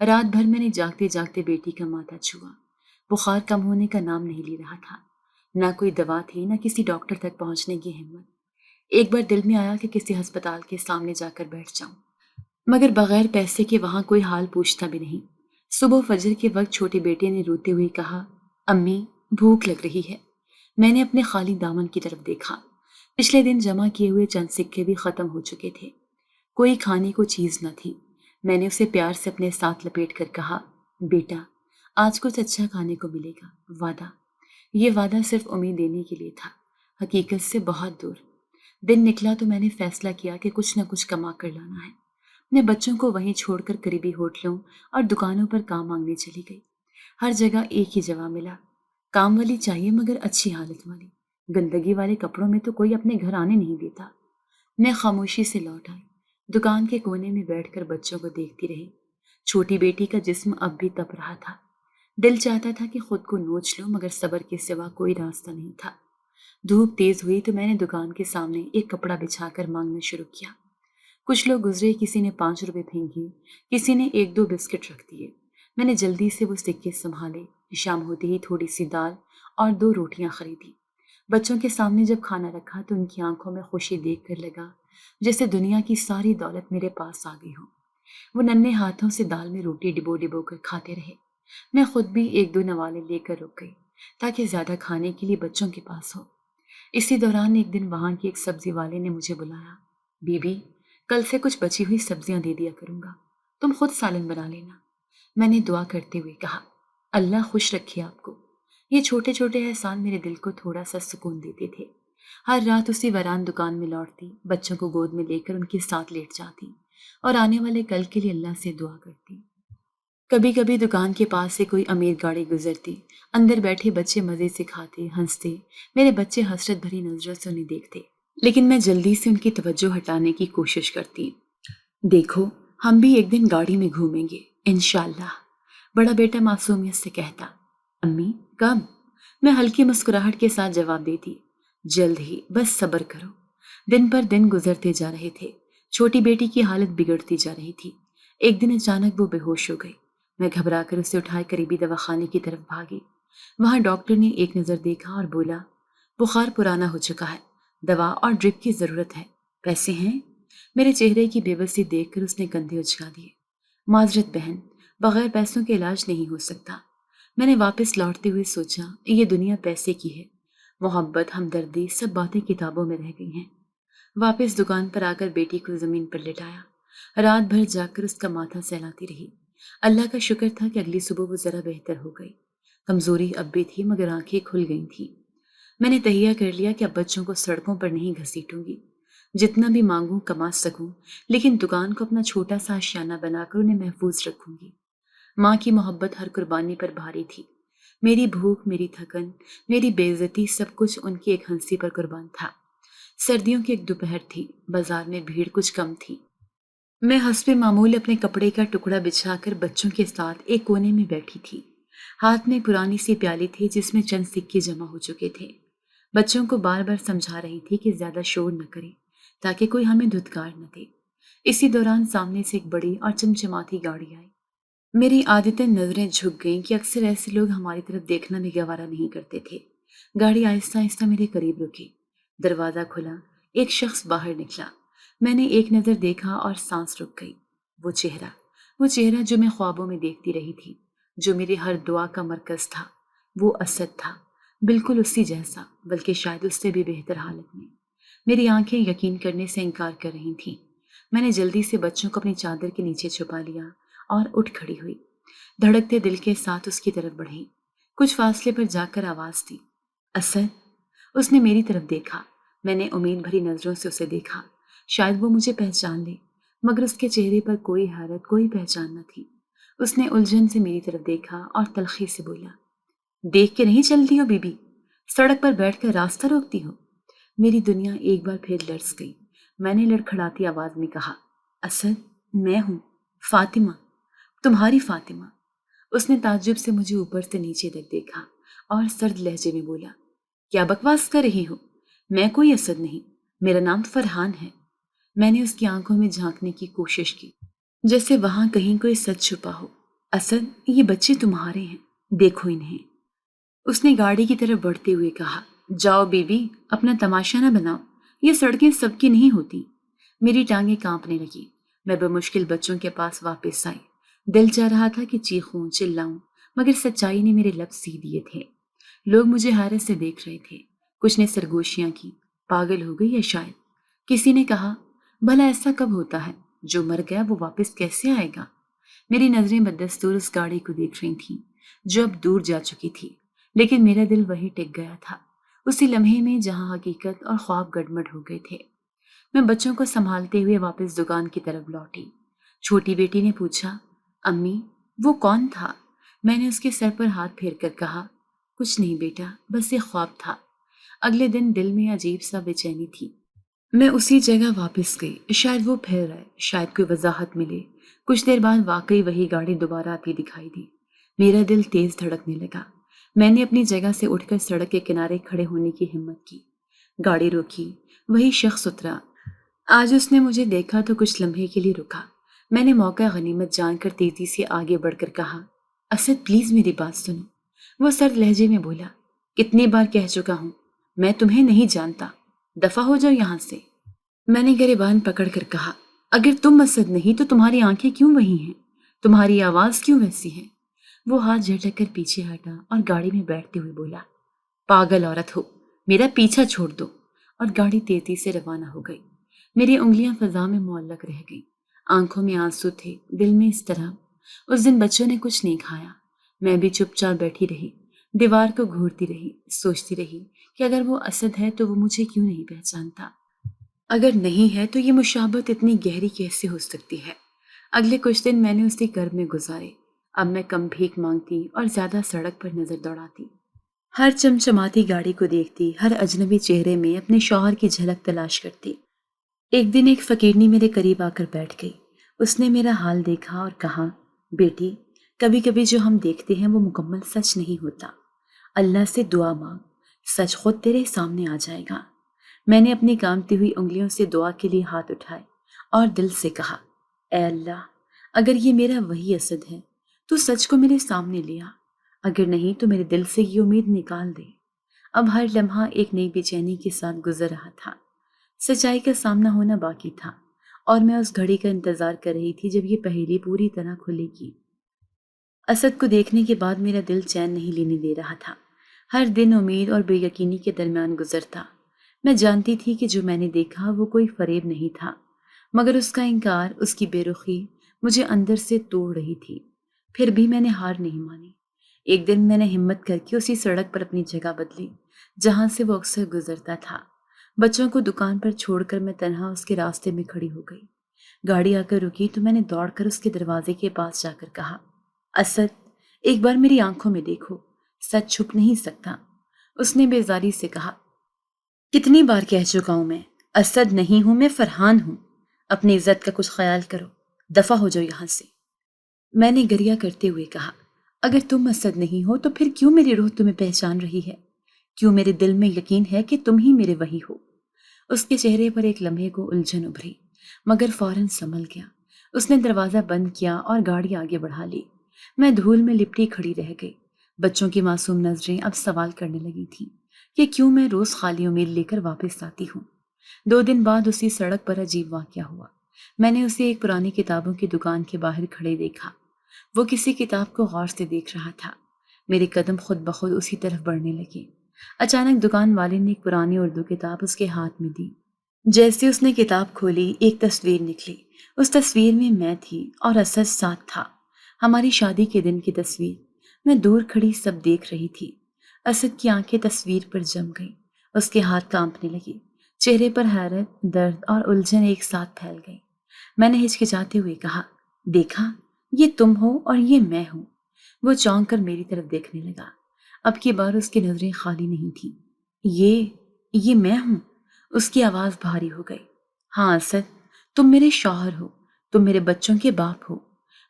رات بھر میں نے جاگتے جاگتے بیٹی کا ماتھا چھوا۔ بخار کم ہونے کا نام نہیں لی رہا تھا، نہ کوئی دوا تھی، نہ کسی ڈاکٹر تک پہنچنے کی ہمت۔ ایک بار دل میں آیا کہ کسی ہسپتال کے سامنے جا کر بیٹھ جاؤں، مگر بغیر پیسے کے وہاں کوئی حال پوچھتا بھی نہیں۔ صبح فجر کے وقت چھوٹے بیٹے نے روتے ہوئے کہا، امی بھوک لگ رہی ہے۔ میں نے اپنے خالی دامن کی طرف دیکھا۔ پچھلے دن جمع کیے ہوئے چند سکے بھی ختم ہو چکے تھے، کوئی کھانے کو چیز نہ تھی۔ میں نے اسے پیار سے اپنے ساتھ لپیٹ کر کہا، بیٹا آج کچھ اچھا کھانے کو ملے گا، وعدہ۔ یہ وعدہ صرف امید دینے کے لیے تھا، حقیقت سے بہت دور۔ دن نکلا تو میں نے فیصلہ کیا کہ کچھ نہ کچھ کما کر لانا ہے۔ اپنے بچوں کو وہیں چھوڑ کر قریبی ہوٹلوں اور دکانوں پر کام مانگنے چلی گئی۔ ہر جگہ ایک ہی جواب ملا، کام والی چاہیے مگر اچھی حالت والی، گندگی والے کپڑوں میں تو کوئی اپنے گھر آنے نہیں دیتا۔ میں خاموشی سے لوٹ آئی، دکان کے کونے میں بیٹھ کر بچوں کو دیکھتی رہی۔ چھوٹی بیٹی کا جسم اب بھی تپ رہا تھا، دل چاہتا تھا کہ خود کو نوچ لوں مگر صبر کے سوا کوئی راستہ نہیں تھا۔ دھوپ تیز ہوئی تو میں نے دکان کے سامنے ایک کپڑا بچھا کر مانگنا شروع کیا۔ کچھ لوگ گزرے، کسی نے 5 روپے پھینکی، کسی نے 1-2 بسکٹ رکھ دیے۔ میں نے جلدی سے وہ سکے سنبھالے، شام ہوتے ہی تھوڑی سی دال اور 2 روٹیاں خریدی۔ بچوں کے سامنے جب کھانا رکھا تو ان کی آنکھوں میں خوشی دیکھ کر لگا جیسے دنیا کی ساری دولت میرے پاس آ گئی ہو۔ وہ ننھے ہاتھوں سے دال میں روٹی ڈبو ڈبو کر کھاتے رہے۔ میں خود بھی 1-2 نوالے لے کر رک گئی تاکہ زیادہ کھانے کے لیے بچوں کے پاس ہو۔ اسی دوران ایک دن وہاں کے ایک سبزی والے نے مجھے بلایا، بی بی کل سے کچھ بچی ہوئی سبزیاں دے دیا کروں گا، تم خود سالن بنا لینا۔ میں نے دعا کرتے ہوئے کہا، اللہ خوش رکھے آپ کو۔ یہ چھوٹے چھوٹے احسان میرے دل کو تھوڑا سا سکون دیتے تھے۔ ہر رات اسی ویران دکان میں لوٹتی، بچوں کو گود میں لے کر ان کے ساتھ لیٹ جاتی اور آنے والے کل کے لیے اللہ سے دعا کرتی۔ کبھی کبھی دکان کے پاس سے کوئی امیر گاڑی گزرتی، اندر بیٹھے بچے مزے سے کھاتے ہنستے، میرے بچے حسرت بھری نظروں سے انہیں دیکھتے، لیکن میں جلدی سے ان کی توجہ ہٹانے کی کوشش کرتی۔ دیکھو ہم بھی ایک دن گاڑی میں گھومیں گے انشاءاللہ، بڑا بیٹا معصومیت سے کہتا۔ امی کب؟ میں ہلکی مسکراہٹ کے ساتھ جواب دیتی، جلد ہی، بس صبر کرو۔ دن پر دن گزرتے جا رہے تھے، چھوٹی بیٹی کی حالت بگڑتی جا رہی تھی۔ ایک دن اچانک وہ بے ہوش ہو گئی۔ میں گھبرا کر اسے اٹھائے قریبی دواخانے کی طرف بھاگی۔ وہاں ڈاکٹر نے ایک نظر دیکھا اور بولا، بخار پرانا ہو چکا ہے، دوا اور ڈرپ کی ضرورت ہے، پیسے ہیں؟ میرے چہرے کی بے بسی دیکھ کر اس نے کندھے اچکا دیے۔ معذرت بہن، بغیر پیسوں کے علاج نہیں ہو سکتا۔ میں نے واپس لوٹتے ہوئے سوچا، یہ دنیا پیسے کی ہے، محبت ہمدردی سب باتیں کتابوں میں رہ گئی ہیں۔ واپس دکان پر آ کر بیٹی کو زمین پر لٹایا، رات بھر جاگ کر اس کا ماتھا سہلاتی رہی۔ اللہ کا شکر تھا کہ اگلی صبح وہ ذرا بہتر ہو گئی۔ کمزوری اب بھی تھی مگر آنکھیں کھل گئی تھیں۔ میں نے تہیہ کر لیا کہ اب بچوں کو سڑکوں پر نہیں گھسیٹوں گی، جتنا بھی مانگوں کما سکوں، لیکن دکان کو اپنا چھوٹا سا آشیانہ بنا کر انہیں محفوظ رکھوں گی۔ ماں کی محبت ہر قربانی پر بھاری تھی۔ میری بھوک، میری تھکن، میری بے عزتی، سب کچھ ان کی ایک ہنسی پر قربان تھا۔ سردیوں کی ایک دوپہر تھی، بازار میں بھیڑ کچھ کم تھی۔ میں حسب معمول اپنے کپڑے کا ٹکڑا بچھا کر بچوں کے ساتھ ایک کونے میں بیٹھی تھی۔ ہاتھ میں پرانی سی پیالی تھی جس میں چند سکے جمع ہو چکے تھے۔ بچوں کو بار بار سمجھا رہی تھی کہ زیادہ شور نہ کریں تاکہ کوئی ہمیں دھتکار نہ دے۔ اسی دوران سامنے سے ایک بڑی اور چمچماتی گاڑی آئی۔ میری عادتاً نظریں جھک گئیں کہ اکثر ایسے لوگ ہماری طرف دیکھنا بھی گوارا نہیں کرتے تھے۔ گاڑی آہستہ آہستہ میرے قریب رکی، دروازہ کھلا، ایک شخص باہر نکلا۔ میں نے ایک نظر دیکھا اور سانس رک گئی۔ وہ چہرہ جو میں خوابوں میں دیکھتی رہی تھی، جو میری ہر دعا کا مرکز تھا، وہ اسد تھا، بالکل اسی جیسا، بلکہ شاید اس سے بھی بہتر حالت میں۔ میری آنکھیں یقین کرنے سے انکار کر رہی تھیں۔ میں نے جلدی سے بچوں کو اپنی چادر کے نیچے چھپا لیا اور اٹھ کھڑی ہوئی، دھڑکتے دل کے ساتھ اس کی طرف بڑھی۔ کچھ فاصلے پر جا کر آواز دی، اسد۔ اس نے میری طرف دیکھا۔ میں نے امید بھری نظروں سے اسے دیکھا، شاید وہ مجھے پہچان لے، مگر اس کے چہرے پر کوئی حیرت، کوئی پہچان نہ تھی۔ اس نے الجھن سے میری طرف دیکھا اور تلخی سے بولا، دیکھ کے نہیں چلتی ہو بی بی، سڑک پر بیٹھ کر راستہ روکتی ہو؟ میری دنیا ایک بار پھر لرز گئی۔ میں نے لڑکھڑاتی آواز میں کہا، اسد میں ہوں، فاطمہ، تمہاری فاطمہ۔ اس نے تعجب سے مجھے اوپر سے نیچے تک دیکھا اور سرد لہجے میں بولا، کیا بکواس کر رہی ہو؟ میں کوئی اسد نہیں، میرا نام فرحان ہے۔ میں نے اس کی آنکھوں میں جھانکنے کی کوشش کی، جیسے وہاں کہیں کوئی سچ چھپا ہو، اسد یہ بچے تمہارے ہیں، دیکھو انہیں۔ اس نے گاڑی کی طرف بڑھتے ہوئے کہا، جاؤ بیبی، اپنا تماشا نہ بناؤ، یہ سڑکیں سب کی نہیں ہوتی۔ میری ٹانگیں کانپنے لگی، میں بمشکل بچوں کے پاس واپس آئی۔ دل چاہ رہا تھا کہ چیخوں چلاؤں، مگر سچائی نے میرے لب سی دیے تھے۔ لوگ مجھے حیرت سے دیکھ رہے تھے، کچھ نے سرگوشیاں کی، پاگل ہو گئی یا شاید۔ کسی نے کہا، بھلا ایسا کب ہوتا ہے، جو مر گیا وہ واپس کیسے آئے گا؟ میری نظریں بدستور اس گاڑی کو دیکھ رہی تھیں جو اب دور جا چکی تھی، لیکن میرا دل وہی ٹک گیا تھا، اسی لمحے میں جہاں حقیقت اور خواب گڑمڑ ہو گئے تھے۔ میں بچوں کو سنبھالتے ہوئے واپس دکان کی طرف لوٹی۔ چھوٹی بیٹی نے پوچھا، امی وہ کون تھا؟ میں نے اس کے سر پر ہاتھ پھیر کر کہا، کچھ نہیں بیٹا، بس ایک خواب تھا۔ اگلے دن دل میں عجیب سا بے چینی تھی۔ میں اسی جگہ واپس گئی، شاید وہ پھر آئے، شاید کوئی وضاحت ملے۔ کچھ دیر بعد واقعی وہی گاڑی دوبارہ آتی دکھائی دی۔ میرا دل تیز دھڑکنے لگا۔ میں نے اپنی جگہ سے اٹھ کر سڑک کے کنارے کھڑے ہونے کی ہمت کی۔ گاڑی روکی، وہی شخص اترا۔ آج اس نے مجھے دیکھا تو کچھ لمحے کے لیے رکا۔ میں نے موقع غنیمت جان کر تیزی سے آگے بڑھ کر کہا، اسد پلیز میری بات سنو۔ وہ سرد لہجے میں بولا، کتنی بار کہہ چکا ہوں، میں تمہیں نہیں جانتا، دفع ہو جاؤ یہاں سے۔ میں نے گریبان پکڑ کر کہا، اگر تم اسد نہیں تو تمہاری آنکھیں کیوں وہی ہیں، تمہاری آواز کیوں ویسی ہے؟ وہ ہاتھ جھٹک کر پیچھے ہٹا اور گاڑی میں بیٹھتے ہوئے بولا، پاگل عورت ہو، میرا پیچھا چھوڑ دو، اور گاڑی تیزی سے روانہ ہو گئی۔ میری انگلیاں فضا میں معلق رہ گئیں، آنکھوں میں آنسو تھے، دل میں اس طرح۔ اس دن بچوں نے کچھ نہیں کھایا، میں بھی چپ چاپ بیٹھی رہی، دیوار کو گھورتی رہی، سوچتی رہی کہ اگر وہ اسد ہے تو وہ مجھے کیوں نہیں پہچانتا؟ اگر نہیں ہے تو یہ مشابہت اتنی گہری کیسے ہو سکتی ہے؟ اگلے کچھ دن میں نے اسی گھر میں گزارے۔ اب میں کم بھیک مانگتی اور زیادہ سڑک پر نظر دوڑاتی، ہر چمچماتی گاڑی کو دیکھتی، ہر اجنبی چہرے میں اپنے شوہر کی جھلک تلاش کرتی۔ ایک دن ایک فقیرنی میرے قریب آ کر بیٹھ گئی۔ اس نے میرا حال دیکھا اور کہا، بیٹی، کبھی کبھی جو ہم دیکھتے ہیں وہ مکمل سچ نہیں ہوتا، اللہ سے دعا مانگ، سچ خود تیرے سامنے آ جائے گا۔ میں نے اپنی کانپتی ہوئی انگلیوں سے دعا کے لیے ہاتھ اٹھائے اور دل سے کہا، اے اللہ، اگر یہ میرا وہی اسد ہے تو سچ کو میرے سامنے لیا، اگر نہیں تو میرے دل سے یہ امید نکال دے۔ اب ہر لمحہ ایک نئی بے چینی کے ساتھ گزر رہا تھا۔ سچائی کا سامنا ہونا باقی تھا، اور میں اس گھڑی کا انتظار کر رہی تھی جب یہ پہیلی پوری طرح کھلے گی۔ اسد کو دیکھنے کے بعد میرا دل چین نہیں لینے دے رہا تھا۔ ہر دن امید اور بے یقینی کے درمیان گزرتا۔ میں جانتی تھی کہ جو میں نے دیکھا وہ کوئی فریب نہیں تھا، مگر اس کا انکار، اس کی بے رخی مجھے اندر سے توڑ رہی تھی۔ پھر بھی میں نے ہار نہیں مانی۔ ایک دن میں نے ہمت کر کے اسی سڑک پر اپنی جگہ بدلی جہاں سے وہ اکثر گزرتا تھا۔ بچوں کو دکان پر چھوڑ کر میں تنہا اس کے راستے میں کھڑی ہو گئی۔ گاڑی آ کر رکی تو میں نے دوڑ کر اس کے دروازے کے پاس جا کر کہا، اسد، ایک بار میری آنکھوں میں دیکھو، سچ چھپ نہیں سکتا۔ اس نے بیزاری سے کہا، کتنی بار کہہ چکا ہوں، میں اسد نہیں ہوں، میں فرحان ہوں، اپنی عزت کا کچھ خیال کرو، دفع ہو جاؤ یہاں سے۔ میں نے گریہ کرتے ہوئے کہا، اگر تم اسد نہیں ہو تو پھر کیوں میری روح تمہیں پہچان رہی ہے؟ کیوں میرے دل میں یقین ہے کہ تم ہی میرے وہی ہو؟ اس کے چہرے پر ایک لمحے کو الجھن ابھری، مگر فوراً سنبھل گیا۔ اس نے دروازہ بند کیا اور گاڑی آگے بڑھا لی۔ میں دھول میں لپٹی کھڑی رہ گئی۔ بچوں کی معصوم نظریں اب سوال کرنے لگی تھیں کہ کیوں میں روز خالی امید لے کر واپس آتی ہوں۔ 2 دن بعد اسی سڑک پر عجیب واقعہ ہوا۔ میں نے اسے ایک پرانی کتابوں کی دکان کے باہر کھڑے دیکھا۔ وہ کسی کتاب کو غور سے دیکھ رہا تھا۔ میرے قدم خود بخود اسی طرف بڑھنے لگے۔ اچانک دکان والے نے ایک پرانی اردو کتاب اس کے ہاتھ میں دی۔ جیسے اس نے کتاب کھولی، ایک تصویر نکلی۔ اس تصویر میں تھی اور اسد ساتھ تھا، ہماری شادی کے دن کی تصویر۔ میں دور کھڑی سب دیکھ رہی تھی۔ اسد کی آنکھیں تصویر پر جم گئیں، اس کے ہاتھ کانپنے لگے، چہرے پر حیرت، درد اور الجھن ایک ساتھ پھیل گئی۔ میں نے ہچکچاتے ہوئے کہا، دیکھا، یہ تم ہو اور یہ میں ہوں۔ وہ چونک کر میری طرف دیکھنے لگا۔ اب کی بار اس کی نظریں خالی نہیں تھیں۔ یہ میں ہوں؟ اس کی آواز بھاری ہو گئی۔ ہاں اسد، تم میرے شوہر ہو، تم میرے بچوں کے باپ ہو۔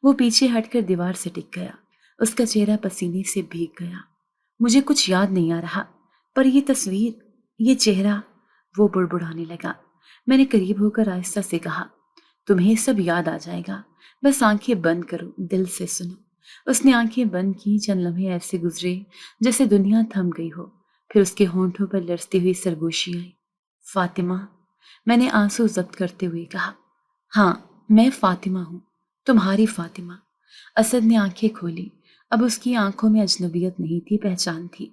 وہ پیچھے ہٹ کر دیوار سے ٹک گیا، اس کا چہرہ پسینے سے بھیگ گیا۔ مجھے کچھ یاد نہیں آ رہا، پر یہ تصویر، یہ چہرہ، وہ بڑبڑانے لگا۔ میں نے قریب ہو کر آہستہ سے کہا، تمہیں سب یاد آ جائے گا، بس آنکھیں بند کرو، دل سے سنو۔ اس نے آنکھیں بند کی، چند لمحے ایسے گزرے جیسے دنیا تھم گئی ہو، پھر اس کے ہونٹوں پر لرزتی ہوئی سرگوشی آئی۔ فاطمہ، میں نے آنسو ضبط کرتے ہوئے کہا۔ ہاں، میں فاطمہ ہوں، تمہاری فاطمہ۔ اسد نے آنکھیں کھولی، اب اس کی آنکھوں میں اجنبیت نہیں تھی، پہچان تھی۔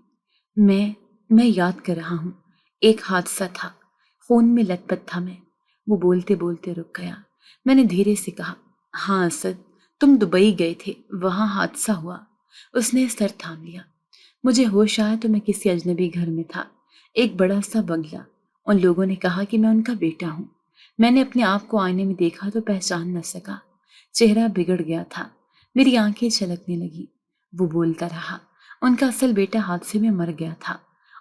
میں یاد کر رہا ہوں، ایک حادثہ تھا، خون میں لت پت تھا میں۔ وہ بولتے بولتے رک گیا۔ میں نے دھیرے سے کہا، ہاں اسد، تم دبئی گئے تھے، وہاں حادثہ ہوا۔ اس نے سر تھام لیا۔ مجھے ہوش آیا تو میں کسی اجنبی گھر میں تھا، ایک بڑا سا بنگلہ۔ ان لوگوں نے کہا کہ میں ان کا بیٹا ہوں۔ میں نے اپنے آپ کو آئینے میں دیکھا تو پہچان نہ سکا، چہرہ بگڑ گیا تھا، میری آنکھیں چھلکنے لگی۔ وہ بولتا رہا، ان کا اصل بیٹا حادثے میں مر گیا تھا،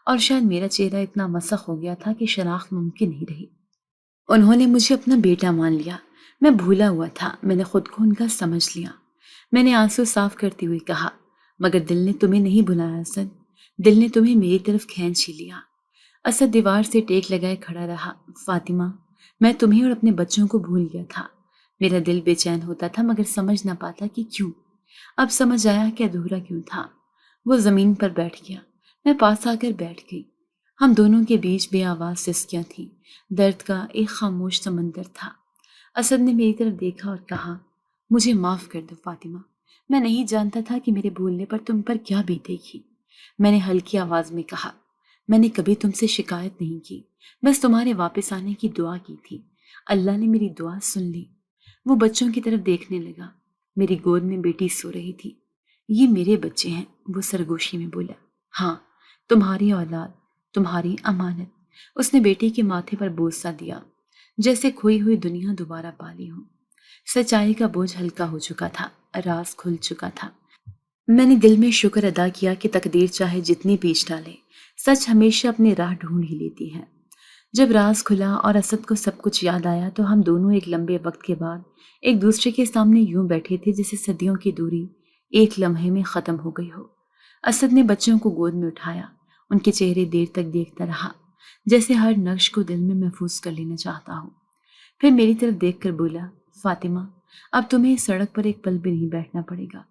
اور شاید میرا چہرہ اتنا مسخ ہو گیا تھا کہ شناخت ممکن نہیں رہی۔ انہوں نے مجھے اپنا بیٹا مان لیا، میں بھولا ہوا تھا، میں نے خود کو ان کا سمجھ لیا۔ میں نے آنسو صاف کرتے ہوئے کہا، مگر دل نے تمہیں نہیں بھلایا اسد، دل نے تمہیں میری طرف کھینچ ہی لیا۔ اسد دیوار سے ٹیک لگائے کھڑا رہا۔ فاطمہ، میں تمہیں اور اپنے بچوں کو بھول گیا تھا۔ میرا دل بے چین ہوتا تھا مگر سمجھ نہ پاتا کہ کیوں۔ اب سمجھ آیا کہ ادھورا کیوں تھا۔ وہ زمین پر بیٹھ گیا، میں پاس آ کر بیٹھ گئی۔ ہم دونوں کے بیچ بے آواز سسکیاں تھیں، درد کا ایک خاموش سمندر تھا۔ اسد نے میری طرف دیکھا اور کہا، مجھے معاف کر دو فاطمہ، میں نہیں جانتا تھا کہ میرے بھولنے پر تم پر کیا بیتے گی۔ میں نے ہلکی آواز میں کہا، میں نے کبھی تم سے شکایت نہیں کی، بس تمہارے واپس آنے کی دعا کی تھی۔ اللہ نے میری دعا سن لی۔ وہ بچوں کی طرف دیکھنے لگا، میری گود میں بیٹی سو رہی تھی۔ یہ میرے بچے ہیں، وہ سرگوشی میں بولا۔ ہاں، تمہاری اولاد، تمہاری امانت۔ اس نے بیٹی کے ماتھے پر بوسہ دیا، جیسے کھوئی ہوئی دنیا دوبارہ پالی ہو۔ سچائی کا بوجھ ہلکا ہو چکا تھا، راز کھل چکا تھا۔ میں نے دل میں شکر ادا کیا کہ تقدیر چاہے جتنی پیچ ڈالے، سچ ہمیشہ اپنی راہ ڈھونڈ ہی لیتی ہے۔ جب راز کھلا اور اسد کو سب کچھ یاد آیا تو ہم دونوں ایک لمبے وقت کے بعد ایک دوسرے کے سامنے یوں بیٹھے تھے جیسے صدیوں کی دوری ایک لمحے میں ختم ہو گئی ہو۔ اسد نے بچوں کو گود میں اٹھایا، ان کے چہرے دیر تک دیکھتا رہا، جیسے ہر نقش کو دل میں محفوظ کر لینا چاہتا ہوں۔ پھر میری طرف دیکھ کر بولا، فاطمہ، اب تمہیں اس سڑک پر ایک پل بھی نہیں بیٹھنا پڑے گا۔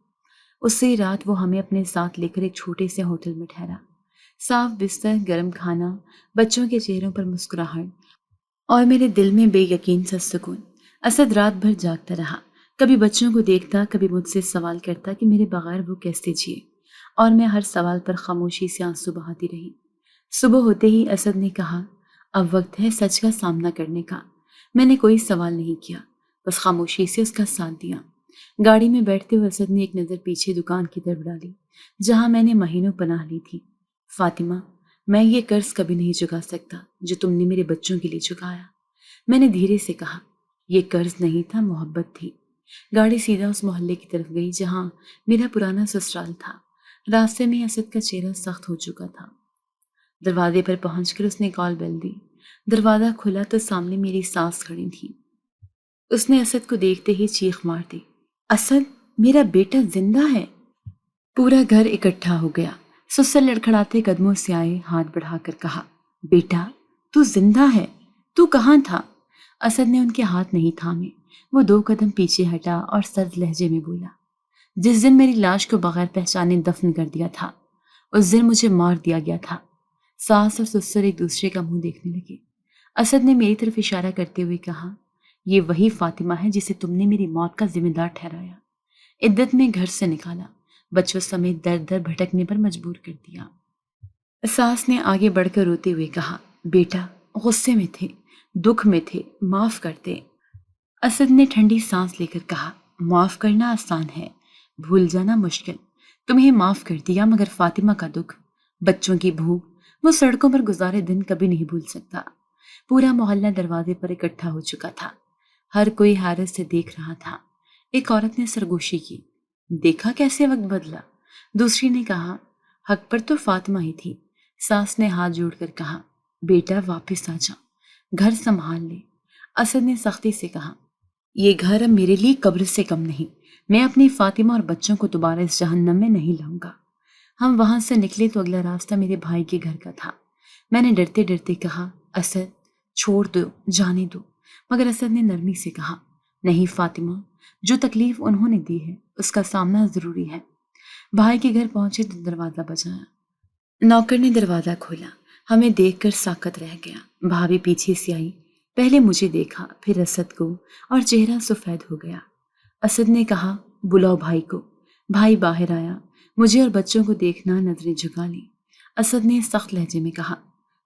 اسی رات وہ ہمیں اپنے ساتھ لے کر ایک چھوٹے سے ہوٹل میں ٹھہرا۔ صاف بستر، گرم کھانا، بچوں کے چہروں پر مسکراہٹ، اور میرے دل میں بے یقین سا سکون۔ اسد رات بھر جاگتا رہا، کبھی بچوں کو دیکھتا، کبھی مجھ سے سوال کرتا کہ میرے بغیر وہ کیسے جیے، اور میں ہر سوال پر خاموشی سے آنسو بہاتی رہی۔ صبح ہوتے ہی اسد نے کہا، اب وقت ہے سچ کا سامنا کرنے کا۔ میں نے کوئی سوال نہیں کیا، بس خاموشی سے اس کا ساتھ دیا۔ گاڑی میں بیٹھتے ہوئے اسد نے ایک نظر پیچھے دکان کی طرف ڈالی جہاں میں نے مہینوں پناہ لی تھی۔ فاطمہ، میں یہ قرض کبھی نہیں چکا سکتا جو تم نے میرے بچوں کے لیے چکایا۔ میں نے دھیرے سے کہا، یہ قرض نہیں تھا، محبت تھی۔ گاڑی سیدھا اس محلے کی طرف گئی جہاں میرا پرانا سسرال تھا۔ راستے میں اسد کا چہرہ سخت ہو چکا تھا۔ دروازے پر پہنچ کر اس نے کال بیل دی۔ دروازہ کھلا تو سامنے میری ساس کھڑی تھی۔ اس نے اسد کو دیکھتے ہی چیخ مار دی، اسد، میرا بیٹا زندہ ہے۔ پورا گھر اکٹھا ہو گیا۔ سسر لڑکھڑاتے قدموں سے آئے، ہاتھ بڑھا کر کہا، بیٹا، تو زندہ ہے، تو کہاں تھا؟ اسد نے ان کے ہاتھ نہیں تھامے، وہ 2 قدم پیچھے ہٹا اور سرد لہجے میں بولا، جس دن میری لاش کو بغیر پہچانے دفن کر دیا تھا، اس دن مجھے مار دیا گیا تھا۔ ساس اور سسر ایک دوسرے کا منہ دیکھنے لگے۔ اسد نے میری طرف اشارہ کرتے ہوئے کہا، یہ وہی فاطمہ ہے جسے تم نے میری موت کا ذمہ دار ٹھہرایا، عدت میں گھر سے نکالا، بچوں سمیت در در بھٹکنے پر مجبور کر دیا۔ ساس نے آگے بڑھ کر روتے ہوئے کہا، بیٹا، غصے میں تھے، دکھ میں تھے، معاف کر دے۔ اسد نے ٹھنڈی سانس لے کر کہا، معاف کرنا آسان ہے، بھول جانا مشکل۔ تمہیں معاف کر دیا مگر فاطمہ کا دکھ، بچوں کی بھوک، وہ سڑکوں پر گزارے دن کبھی نہیں بھول سکتا۔ پورا محلہ دروازے پر اکٹھا ہو چکا تھا، ہر کوئی حیرت سے دیکھ رہا تھا۔ ایک عورت نے سرگوشی کی، دیکھا کیسے وقت بدلا؟ دوسری نے کہا، حق پر تو فاطمہ ہی تھی۔ ساس نے ہاتھ جوڑ کر کہا، بیٹا واپس آ جا، گھر سنبھال لے۔ اسد نے سختی سے کہا، یہ گھر اب میرے لیے قبر سے کم نہیں، میں اپنی فاطمہ اور بچوں کو دوبارہ اس جہنم میں نہیں لاؤں گا۔ ہم وہاں سے نکلے تو اگلا راستہ میرے بھائی کے گھر کا تھا۔ میں نے ڈرتے ڈرتے کہا، اسد، چھوڑ دو، جانے دو، مگر اسد نے نرمی سے کہا، نہیں فاطمہ، جو تکلیف انہوں نے دی ہے اس کا سامنا ضروری ہے۔ بھائی کے گھر پہنچے تو دروازہ بجایا۔ نوکر نے دروازہ کھولا، ہمیں دیکھ کر ساکت رہ گیا۔ بھابھی پیچھے سے آئی، پہلے مجھے دیکھا پھر اسد کو، اور چہرہ سفید ہو گیا۔ اسد نے کہا بلاؤ بھائی کو۔ بھائی باہر آیا، مجھے اور بچوں کو دیکھنا نظریں جھکا لی۔ اسد نے سخت لہجے میں کہا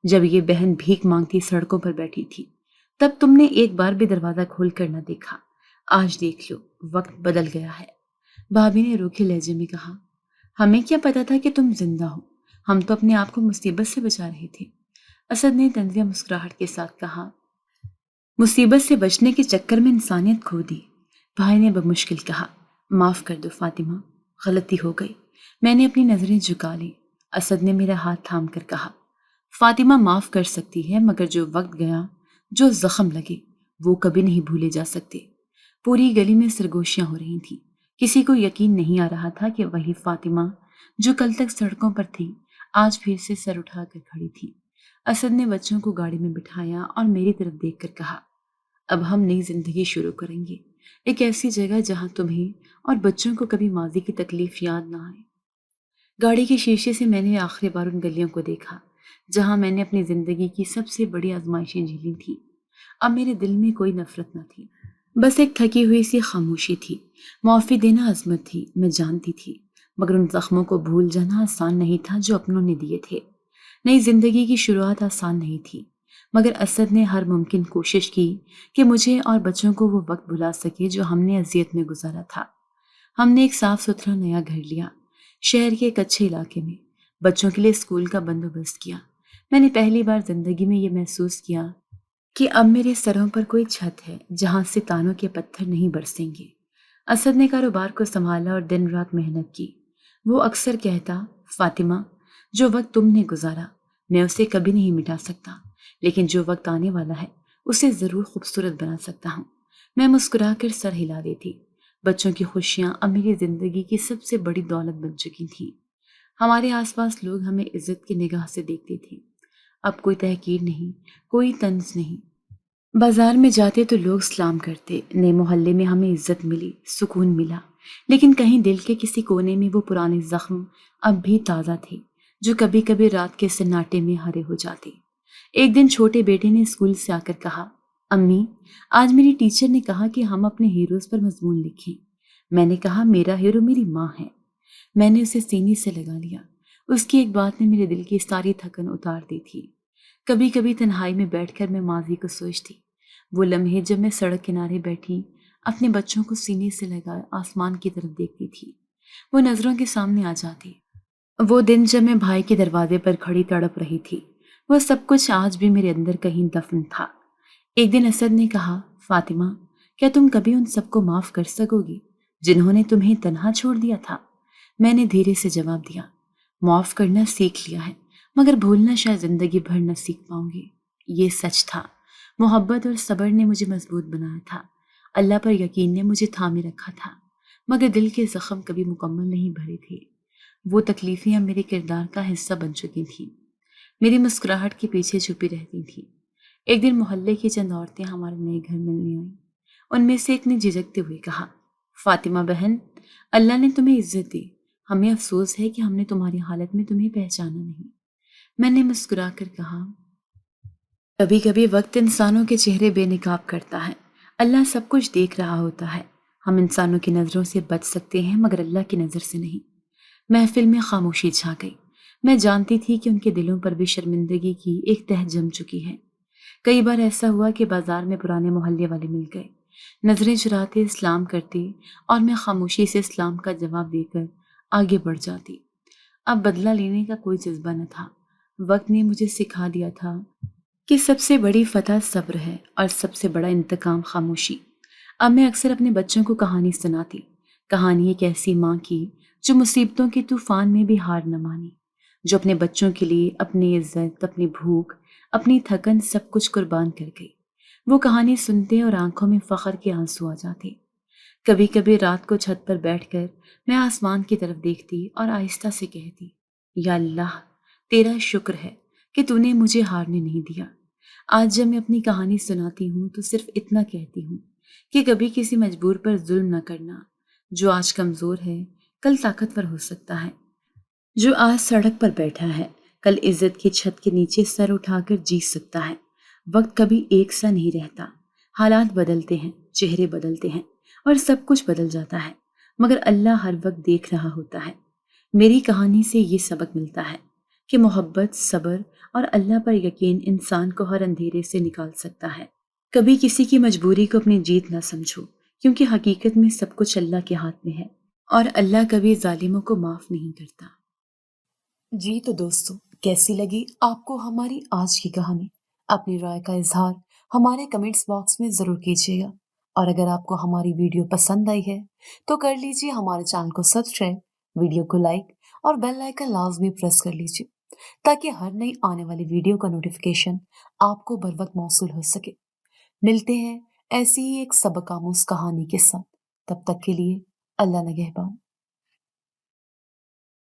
جب یہ بہن بھیک مانگتی سڑکوں پر بیٹھی تھی تب تم نے ایک بار بھی دروازہ کھول کر نہ دیکھا، آج دیکھ لو وقت بدل گیا ہے۔ بھابھی نے روکھے لہجے میں کہا ہمیں کیا پتا تھا کہ تم زندہ ہو، ہم تو اپنے آپ کو مصیبت سے بچا رہے تھے۔ اسد نے طنزیہ مسکراہٹ کے ساتھ کہا مصیبت سے بچنے کے چکر میں انسانیت کھو دی۔ بھائی نے بمشکل کہا معاف کر دو فاطمہ، غلطی ہو گئی۔ میں نے اپنی نظریں جھکا لی۔ اسد نے میرا ہاتھ تھام کر کہا فاطمہ معاف کر سکتی ہے، مگر جو وقت گیا، جو زخم لگے، وہ کبھی نہیں بھولے جا سکتے۔ پوری گلی میں سرگوشیاں ہو رہی تھیں، کسی کو یقین نہیں آ رہا تھا کہ وہی فاطمہ جو کل تک سڑکوں پر تھی آج پھر سے سر اٹھا کر کھڑی تھی۔ اسد نے بچوں کو گاڑی میں بٹھایا اور میری طرف دیکھ کر کہا اب ہم نئی زندگی شروع کریں گے، ایک ایسی جگہ جہاں تمہیں اور بچوں کو کبھی ماضی کی تکلیف یاد نہ آئے۔ گاڑی کے شیشے سے میں نے آخری بار ان گلیوں کو دیکھا جہاں میں نے اپنی زندگی کی سب سے بڑی آزمائشیں جھیلی تھیں۔ اب میرے دل میں کوئی نفرت نہ تھی، بس ایک تھکی ہوئی سی خاموشی تھی۔ معافی دینا عظمت تھی، میں جانتی تھی، مگر ان زخموں کو بھول جانا آسان نہیں تھا جو اپنوں نے دیے تھے۔ نئی زندگی کی شروعات آسان نہیں تھی، مگر اسد نے ہر ممکن کوشش کی کہ مجھے اور بچوں کو وہ وقت بھلا سکے جو ہم نے اذیت میں گزارا تھا۔ ہم نے ایک صاف ستھرا نیا گھر لیا، شہر کے ایک اچھے علاقے میں، بچوں کے لیے اسکول کا بندوبست کیا۔ میں نے پہلی بار زندگی میں یہ محسوس کیا کہ اب میرے سروں پر کوئی چھت ہے جہاں سے تانوں کے پتھر نہیں برسیں گے۔ اسد نے کاروبار کو سنبھالا اور دن رات محنت کی۔ وہ اکثر کہتا فاطمہ جو وقت تم نے گزارا میں اسے کبھی نہیں مٹا سکتا، لیکن جو وقت آنے والا ہے اسے ضرور خوبصورت بنا سکتا ہوں۔ میں مسکرا کر سر ہلا دیتی۔ بچوں کی خوشیاں اب میری زندگی کی سب سے بڑی دولت بن چکی تھیں۔ ہمارے آس پاس لوگ ہمیں عزت کی نگاہ سے دیکھتے تھے، اب کوئی تحقیر نہیں، کوئی طنز نہیں۔ بازار میں جاتے تو لوگ سلام کرتے، نئے محلے میں ہمیں عزت ملی، سکون ملا، لیکن کہیں دل کے کسی کونے میں وہ پرانے زخم اب بھی تازہ تھے جو کبھی کبھی رات کے سناٹے میں ہرے ہو جاتے۔ ایک دن چھوٹے بیٹے نے اسکول سے آ کر کہا امی آج میری ٹیچر نے کہا کہ ہم اپنے ہیروز پر مضمون لکھیں۔ میں نے کہا میرا ہیرو میری ماں ہے۔ میں نے اسے سینے سے لگا لیا۔ اس کی ایک بات نے میرے دل کی ساری تھکن اتار دی تھی۔ کبھی کبھی تنہائی میں بیٹھ کر میں ماضی کو سوچتی، وہ لمحے جب میں سڑک کنارے بیٹھی اپنے بچوں کو سینے سے لگا آسمان کی طرف دیکھتی تھی، وہ نظروں کے سامنے آ جاتی۔ وہ دن جب میں بھائی کے دروازے پر کھڑی تڑپ رہی تھی، وہ سب کچھ آج بھی میرے اندر کہیں دفن تھا۔ ایک دن اسد نے کہا فاطمہ کیا تم کبھی ان سب کو معاف کر سکو گی جنہوں نے تمہیں تنہا چھوڑ دیا تھا؟ میں نے دھیرے سے جواب دیا معاف کرنا سیکھ لیا ہے، مگر بھولنا شاید زندگی بھر نہ سیکھ پاؤں گی۔ یہ سچ تھا، محبت اور صبر نے مجھے مضبوط بنایا تھا، اللہ پر یقین نے مجھے تھامے رکھا تھا، مگر دل کے زخم کبھی مکمل نہیں بھرے تھے۔ وہ تکلیفیں اب میرے کردار کا حصہ بن چکی تھیں، میری مسکراہٹ کے پیچھے چھپی رہتی تھیں۔ ایک دن محلے کی چند عورتیں ہمارے نئے گھر ملنے آئیں۔ ان میں سے ایک نے جھجکتے ہوئے کہا فاطمہ بہن اللہ نے تمہیں عزت دی، ہمیں افسوس ہے کہ ہم نے تمہاری حالت میں تمہیں پہچانا نہیں۔ میں نے مسکرا کر کہا کبھی کبھی وقت انسانوں کے چہرے بے نقاب کرتا ہے، اللہ سب کچھ دیکھ رہا ہوتا ہے، ہم انسانوں کی نظروں سے بچ سکتے ہیں مگر اللہ کی نظر سے نہیں۔ محفل میں خاموشی چھا گئی۔ میں جانتی تھی کہ ان کے دلوں پر بھی شرمندگی کی ایک تہ جم چکی ہے۔ کئی بار ایسا ہوا کہ بازار میں پرانے محلے والے مل گئے، نظریں چراتے اسلام کرتے اور میں خاموشی سے اسلام کا جواب دے کر آگے بڑھ جاتی۔ اب بدلہ لینے کا کوئی جذبہ نہ تھا۔ وقت نے مجھے سکھا دیا تھا کہ سب سے بڑی فتح صبر ہے اور سب سے بڑا انتقام خاموشی۔ اب میں اکثر اپنے بچوں کو کہانی سناتی، کہانی ایک ایسی ماں کی جو مصیبتوں کے طوفان میں بھی ہار نہ مانی، جو اپنے بچوں کے لیے اپنی عزت، اپنی بھوک، اپنی تھکن سب کچھ قربان کر گئی۔ وہ کہانی سنتے اور آنکھوں میں فخر کے آنسو آ جاتے۔ کبھی کبھی رات کو چھت پر بیٹھ کر میں آسمان کی طرف دیکھتی اور آہستہ سے کہتی یا اللہ تیرا شکر ہے کہ تو نے مجھے ہارنے نہیں دیا۔ آج جب میں اپنی کہانی سناتی ہوں تو صرف اتنا کہتی ہوں کہ کبھی کسی مجبور پر ظلم نہ کرنا، جو آج کمزور ہے کل طاقتور ہو سکتا ہے، جو آج سڑک پر بیٹھا ہے کل عزت کی چھت کے نیچے سر اٹھا کر جی سکتا ہے۔ وقت کبھی ایک سا نہیں رہتا، حالات بدلتے ہیں، چہرے بدلتے ہیں اور سب کچھ بدل جاتا ہے، مگر اللہ ہر وقت دیکھ رہا ہوتا ہے۔ میری کہانی سے یہ سبق ملتا ہے کہ محبت، صبر اور اللہ پر یقین انسان کو ہر اندھیرے سے نکال سکتا ہے۔ کبھی کسی کی مجبوری کو اپنی جیت نہ سمجھو، کیونکہ حقیقت میں سب کچھ اللہ کے ہاتھ میں ہے اور اللہ کبھی ظالموں کو معاف نہیں کرتا۔ جی تو دوستو، کیسی لگی آپ کو ہماری آج کی کہانی؟ اپنی رائے کا اظہار ہمارے کمنٹس باکس میں ضرور کیجیے گا، اور اگر آپ کو ہماری ویڈیو پسند آئی ہے تو کر لیجیے ہمارے چینل کو سبسکرائب، ویڈیو کو لائک اور بیل آئیکن لازمی پریس کر لیجیے تاکہ ہر نئی آنے والی ویڈیو کا نوٹیفیکیشن آپ کو بر وقت موصول ہو سکے۔ ملتے ہیں ایسی ہی ایک سبق آموز کہانی کے ساتھ، تب تک کے لیے اللہ نگہبان۔